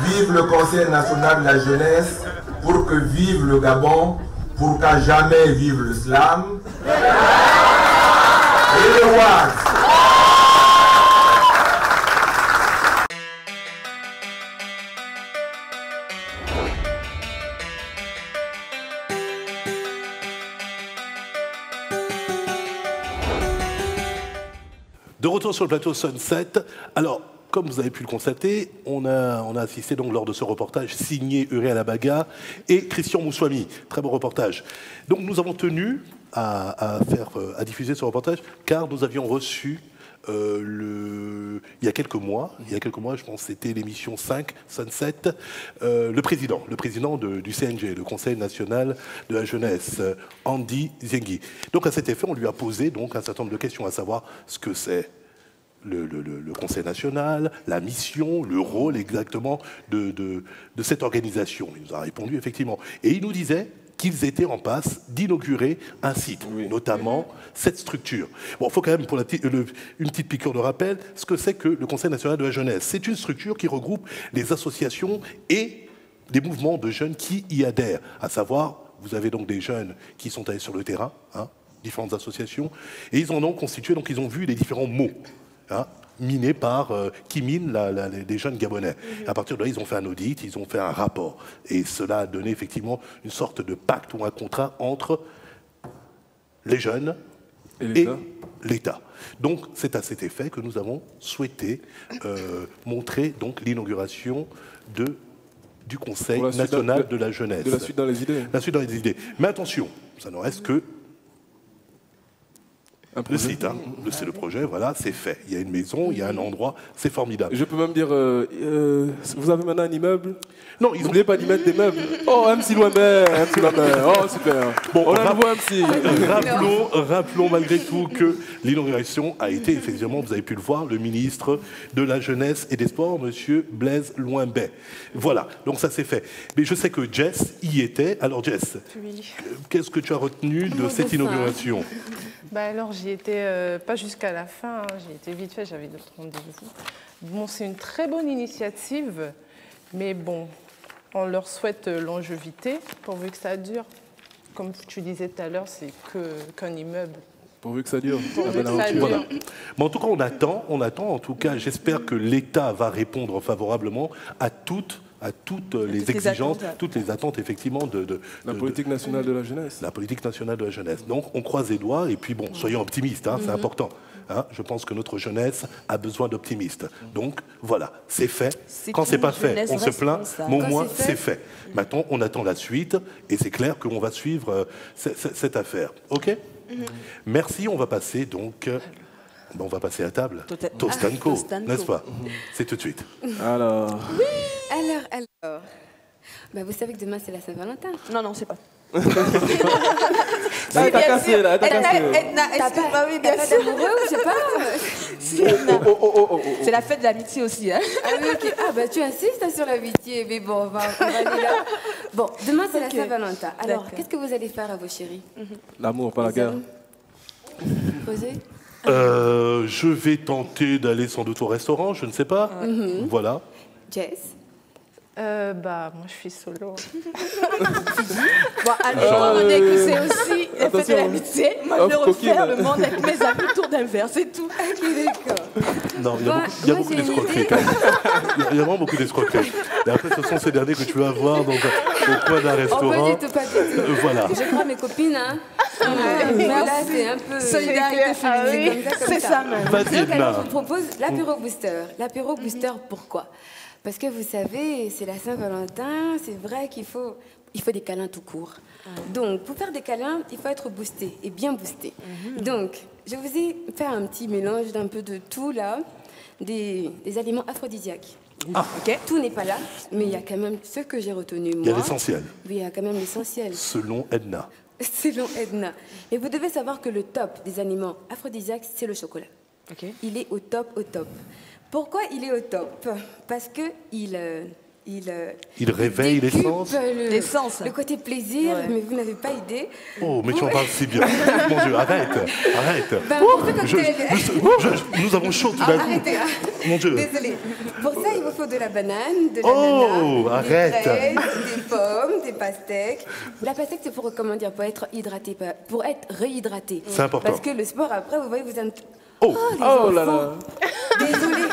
vive le Conseil national de la jeunesse, pour que vive le Gabon, pour qu'à jamais vive le slam. Et le Ouad. De retour sur le plateau Sunset. Alors, comme vous avez pu le constater, on a assisté donc lors de ce reportage signé Uriel Abaga et Christian Moussoumi. Très bon reportage. Donc nous avons tenu à diffuser ce reportage car nous avions reçu il y a quelques mois, je pense que c'était l'émission 5, Sunset, le président du CNG, le Conseil national de la jeunesse, Andy Zengi. Donc à cet effet, on lui a posé donc un certain nombre de questions, à savoir ce que c'est le Conseil national, la mission, le rôle exactement de cette organisation. Il nous a répondu effectivement. Et il nous disait qu'ils étaient en passe d'inaugurer un site, notamment cette structure. Bon, il faut quand même, pour une petite piqûre de rappel, ce que c'est que le Conseil national de la jeunesse. C'est une structure qui regroupe les associations et des mouvements de jeunes qui y adhèrent. À savoir, vous avez donc des jeunes qui sont allés sur le terrain, différentes associations, et ils en ont constitué, donc ils ont vu les différents mots minés par, qui minent les jeunes Gabonais. À partir de là, ils ont fait un audit, ils ont fait un rapport. Et cela a donné effectivement une sorte de pacte ou un contrat entre les jeunes et l'État. Donc, c'est à cet effet que nous avons souhaité montrer donc l'inauguration du Conseil national de la jeunesse. De la suite dans les idées. La suite dans les idées. Mais attention, ça ne reste que le site, c'est le projet, voilà, c'est fait. Il y a une maison, il y a un endroit, c'est formidable. Je peux même dire, vous avez maintenant un immeuble? Non, ils n'oubliez pas d'y mettre des meubles. Oh, MC Loimbert, oh super. Bon, on a un nouveau MC. Rappelons malgré tout que l'inauguration a été, effectivement, vous avez pu le voir, le ministre de la Jeunesse et des Sports, M. Blaise Loimbert. Voilà, donc ça c'est fait. Mais je sais que Jess y était. Alors Jess, qu'est-ce que tu as retenu de cette inauguration? Alors, j'y étais pas jusqu'à la fin, j'y étais vite fait, j'avais d'autres rendez-vous. Bon, c'est une très bonne initiative, mais bon, on leur souhaite longévité, pourvu que ça dure. Comme tu disais tout à l'heure, c'est qu'un immeuble. Pourvu que ça dure. Voilà. Mais en tout cas, on attend. En tout cas, j'espère que l'État va répondre favorablement à toutes les exigences, toutes les attentes, effectivement, de la politique nationale de la jeunesse. La politique nationale de la jeunesse. Donc, on croise les doigts, et puis bon, soyons optimistes, c'est important. Je pense que notre jeunesse a besoin d'optimistes. Donc, voilà, c'est fait. Quand c'est pas fait, on se plaint, mais au moins, c'est fait. Maintenant, on attend la suite, et c'est clair qu'on va suivre cette affaire. OK ? Merci, on va passer donc... on va passer à table. Tostanko, n'est-ce pas? C'est tout de suite. Alors... Oui. Alors. Vous savez que demain, c'est la Saint-Valentin. Non, c'est pas. T'as cassé, là. Edna, excuse-moi, oui, bien sûr. Amoureux, je sais pas. C'est la fête de l'amitié aussi. Hein. Tu insistes sur l'amitié, mais bon, on va aller là. Bon, demain, c'est la Saint-Valentin. Alors, qu'est-ce que vous allez faire à vos chéris? L'amour, pas la guerre. Posez. Je vais tenter d'aller sans doute au restaurant, je ne sais pas. Voilà. Jess? Moi, je suis solo. On est que c'est aussi la fête de l'amitié. Moi, je vais refaire le monde avec mes amis autour d'un verre, c'est tout. D'accord. Non, il y a beaucoup d'escroqueries. Il y a vraiment beaucoup d'escroqueries. Et après, ce sont ces derniers que tu vas voir au coin d'un restaurant. Pas du tout. Voilà. Je crois mes copines, là, c'est un peu... Solidarité féminine. C'est ça, même. Vas-y, alors, je vous propose l'apéro booster. L'apéro booster, pourquoi? Parce que vous savez, c'est la Saint-Valentin, c'est vrai qu'il faut des câlins tout court. Donc, pour faire des câlins, il faut être boosté, et bien boosté. Donc, je vous ai fait un petit mélange d'un peu de tout, là, des aliments aphrodisiaques. Tout n'est pas là, mais il y a quand même ce que j'ai retenu, moi. Il y a l'essentiel. Oui, il y a quand même l'essentiel. Selon Edna. Selon Edna. Et vous devez savoir que le top des aliments aphrodisiaques, c'est le chocolat. Il est au top, au top. Pourquoi il est au top? Parce que il réveille l'essence. Le côté plaisir, mais vous n'avez pas idée. Oh, mais tu en parles si bien. Mon Dieu, arrête. Nous avons chaud tout d'un coup. Arrêtez. Mon Dieu. Désolée. Pour ça, il vous faut de la banane, de l'ananas, des fraises, des pommes, des pastèques. La pastèque, c'est pour être hydraté, pour être réhydraté. C'est important. Parce que le sport, après, vous voyez, vous êtes... Oh là là. Désolée.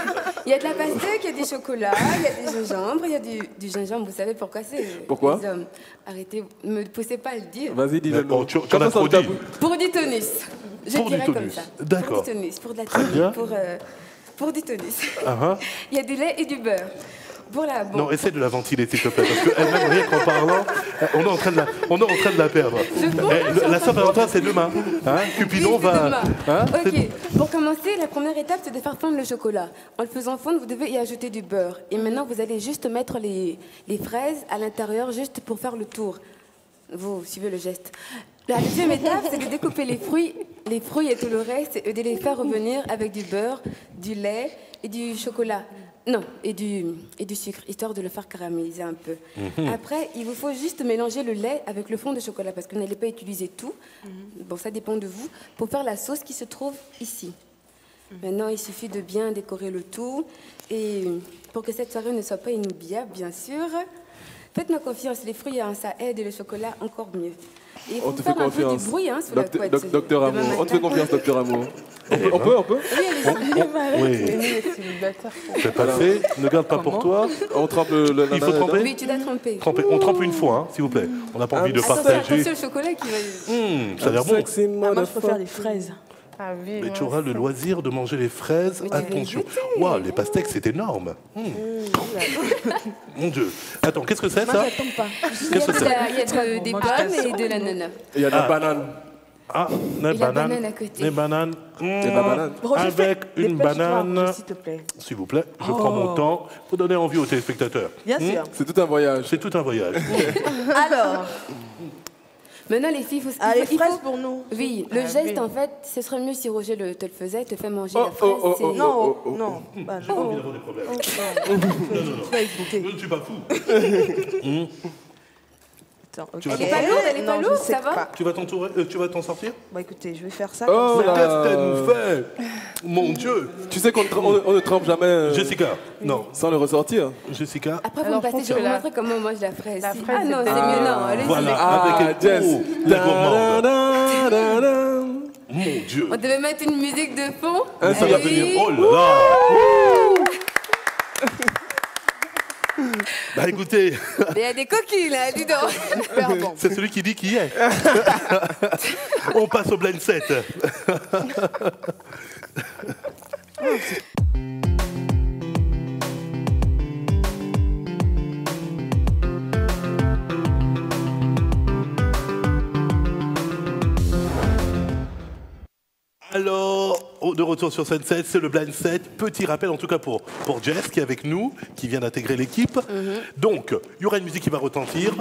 Il y a de la pastèque, il y a du chocolat, il y a des gingembre, il y a du gingembre. Vous savez pourquoi c'est? Pourquoi? Les hommes. Arrêtez, ne me poussez pas à le dire. Vas-y, dis-le. Tu en as trop dit. Pour du tonus. Je dirais comme ça. D'accord. Pour du tonus, pour de la tonus, pour du tonus. Il y a du lait et du beurre. Voilà, bon. Non, essaie de la ventiler, s'il te plaît, parce qu'elle-même, rien qu'en parlant, on est en train de la perdre. La Saint-Valentin, c'est demain. Cupidon va... Ok, pour commencer, la première étape, c'est de faire fondre le chocolat. En le faisant fondre, vous devez y ajouter du beurre. Et maintenant, vous allez juste mettre les fraises à l'intérieur, juste pour faire le tour. Vous suivez le geste. La deuxième étape, c'est de découper les fruits et tout le reste, et de les faire revenir avec du beurre, du lait et du chocolat. Non, et du sucre, histoire de le faire caraméliser un peu. Après, il vous faut juste mélanger le lait avec le fond de chocolat, parce que vous n'allez pas utiliser tout. Bon, ça dépend de vous. Pour faire la sauce qui se trouve ici. Maintenant, il suffit de bien décorer le tout. Et pour que cette soirée ne soit pas inoubliable, bien sûr, faites-moi confiance, les fruits, ça aide et le chocolat encore mieux. Et il faut faire un peu du bruit sous la couette. Docteur Amour, on te fait confiance, Docteur Amour. On peut Oui, c'est passé, ne garde pas pour toi. On trempe le Il faut tremper. Oui, tu dois tremper. On trempe une fois, s'il vous plaît. On n'a pas envie de partager. Attention, le chocolat qui va... Ça a l'air bon. Moi, je préfère les fraises. Ah oui, mais tu auras le loisir de manger les fraises. Attention. Waouh, les pastèques, c'est énorme. Mon Dieu. Attends, qu'est-ce que c'est ça? Moi, j'attends pas. Qu'est-ce que c'est? Il y a des pommes et de l'ananas. Il y a de la banane. Ah, la banane à côté. Les bananes. Roger, avec une banane. S'il te plaît. S'il vous plaît, je prends mon temps pour donner envie aux téléspectateurs. Bien sûr. C'est tout un voyage. C'est tout un voyage. Alors. Maintenant, les filles, les fraises pour nous. Oui, le geste, en fait, ce serait mieux si Roger te le faisait, te fait manger la fraise. Non, non. J'ai pas envie d'avoir des problèmes. Non. Je ne suis pas fou. Attends, Elle n'est pas lourde, elle n'est pas lourde, ça va? Tu vas t'en sortir? Bah écoutez, je vais faire ça. Oh là, qu'est-ce qu'elle nous fait? Mon Dieu. Tu sais qu'on ne trempe jamais. Jessica, non. Sans le ressortir. Jessica. Après, vous me passez, je vais vous montrer comment on mange la fraise. La fraise, Ah non, c'est mieux, non. Allez-y. Voilà, avec Jess. la gourmande. Mon Dieu. On devait mettre une musique de fond. Ça va venir. Oh là là. Bah écoutez. Il y a des coquilles là, dis donc. Bon. C'est celui qui dit qui est. On passe au blind set. Alors, de retour sur scène 7, c'est le blind set. Petit rappel, en tout cas pour Jess, qui est avec nous, qui vient d'intégrer l'équipe. Donc, il y aura une musique qui va retentir.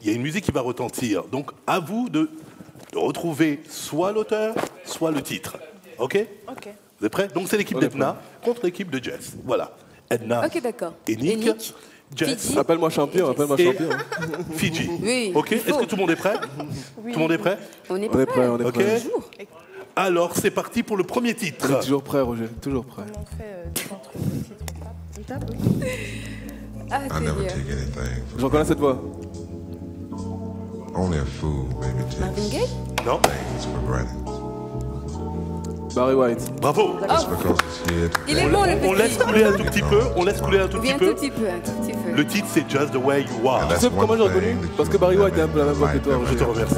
Il y a une musique qui va retentir. Donc, à vous de retrouver soit l'auteur, soit le titre. OK? OK. Vous êtes prêts? Donc, c'est l'équipe d'Edna contre l'équipe de Jess. Voilà. Edna OK, d'accord. et Nick. Jess. Appelle-moi champion, Fidji. Oui. OK? Est-ce que tout le monde est prêt? Oui. Tout le monde est prêt? On est prêt. OK? Alors, c'est parti pour le premier titre. On est toujours prêt, Roger, toujours prêt. Comment on fait entre le titre? Une table? Ah, c'est bien. Je reconnais cette voix. Only a fool, baby, Marvin Gaye? Non. Barry White. Bravo. Il est bon, le petit. On laisse couler un tout petit peu. Oui, un tout petit peu. Le titre, c'est Just the Way You Are. Tu sais comment j'ai reconnu? Parce que Barry White est un peu la même voix que toi. Je te remercie.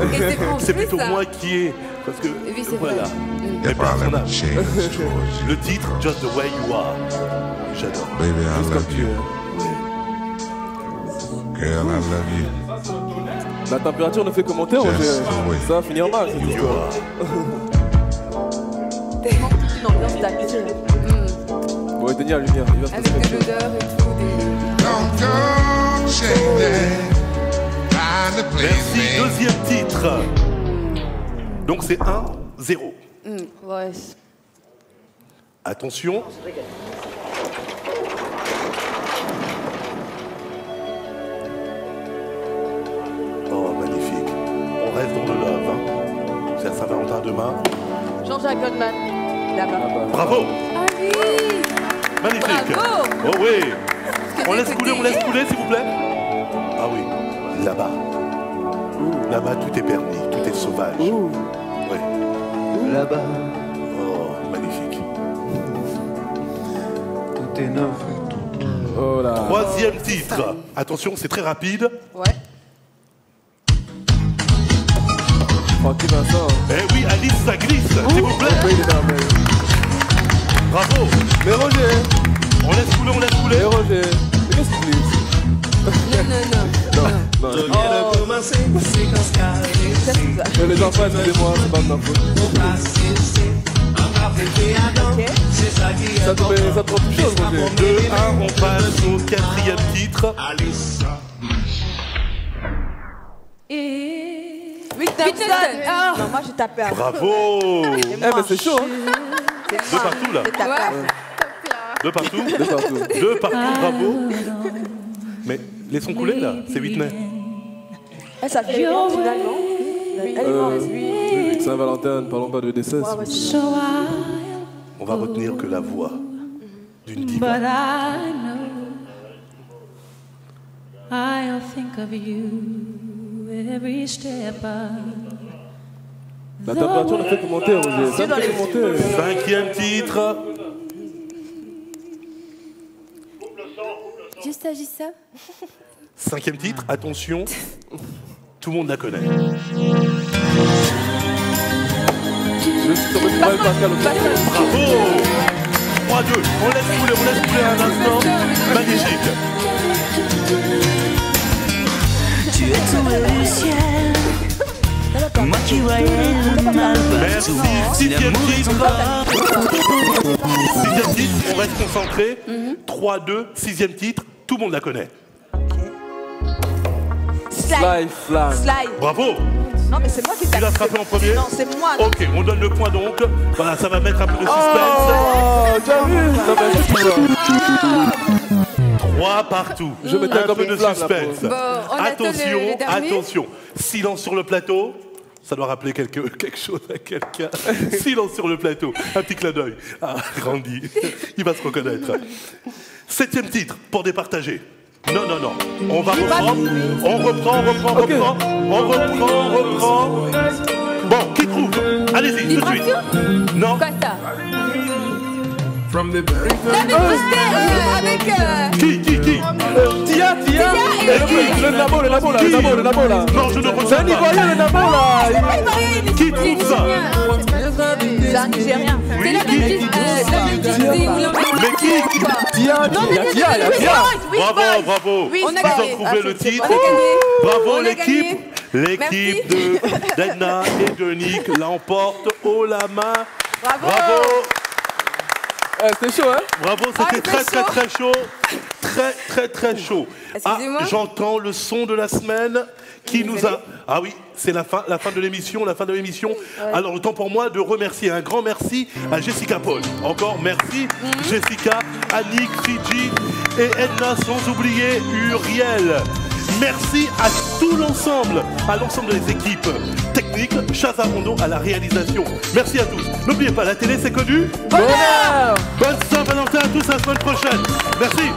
C'est plutôt moi qui ai... Parce que, oui, c'est voilà. vrai. Le titre, Just the Way You Are. J'adore. Baby, I Juste comme love tu you. es. Girl, I love you. La température ne fait que monter, Roger. Ça va finir mal, cette histoire. Tellement toute une ambiance d'acting. Bon, éteignez la lumière. Il va se Avec de l'odeur et tout. Merci. Deuxième titre. Donc c'est 1-0. Ouais. Attention. Oh, magnifique. On reste dans le love. Hein. C'est à Saint-Valentin demain. Jean-Jacques Goldman, là-bas. Bravo. Ah oui. Magnifique. Bravo. Oh oui. On laisse couler, s'il vous plaît. Ah oui. Là-bas. Là-bas, tout est permis, tout est sauvage. Oui. Là-bas. Oh, magnifique. Tout est neuf. Oh là. Troisième titre. Attention, c'est très rapide. Ouais. Francky Vincent. Eh oui, Alice, ça glisse, s'il vous plaît. Bravo. Mais Roger. On laisse couler. Mais Roger. Mais qu'est-ce que tu dis? Non. Les enfants, excusez-moi, c'est pas de ma faute. Ça te rend plus chose, Roger. 2-1, on passe au quatrième titre. Whitney. Non, moi j'ai tapé avant. Bravo. Eh, mais c'est chaud, hein. De partout, là. J'ai tapé avant. 2 partout. 2 partout. 2 partout, bravo. Mais laissons couler là, c'est Whitney. Ça fait finalement. Oui, Saint-Valentin, ne parlons pas de décès. On va retenir que la voix d'une diva. I'll think of you every step of la température ne fait que monter, Roger. Ça ne fait que monter. 5e titre. Juste agis ça. 5e titre, attention, tout le monde la connaît. Bravo. 3-2, on laisse couler un instant. Magnifique. Tu es tombé du ciel, moi qui voyais le mal partout. Merci, 6e titre. 6e titre, on reste concentré. 3-2, 6e titre, tout le monde la connaît. Slide. Bravo. Non, mais c'est moi qui t'ai. Tu l'as frappé en premier? Non, c'est moi. Ok, on donne le point donc. Voilà, ça va mettre un peu de suspense. Oh, t'as vu? 3 partout. Je mettais un peu de suspense. Bon, Attention. Silence sur le plateau. Ça doit rappeler quelque chose à quelqu'un. Silence sur le plateau. Un petit clin d'œil. Ah, Randy, il va se reconnaître. 7e titre, pour départager. Non. On va reprendre. On reprend. Bon, qui trouve? Allez-y, tout de suite. Non. Quoi ça? From the avec... Qui? Tia. Le nabo là. Non, je ne reçois c'est un Ivoirien, le nabo là. Qui trouve ça? C'est un Nigérien. Oui, mais qui? Tia. Bravo. Ils ont trouvé le titre. Bravo l'équipe. L'équipe d'Edna et de Nick l'emporte haut la main. Bravo. C'était chaud, hein? Bravo, c'était très chaud. Très chaud. Ah, j'entends le son de la semaine qui nous a... Ah oui, c'est la fin de l'émission, Alors, le temps pour moi de remercier, un grand merci à Jessica Paul. Encore merci, Jessica, Annick, Fidji et Edna, sans oublier Uriel. Merci à tout l'ensemble, des équipes techniques, Chaza Rondo à la réalisation. Merci à tous. N'oubliez pas, la télé c'est connu. Bonheur. Bonne Saint-Valentin à tous, à la semaine prochaine. Merci.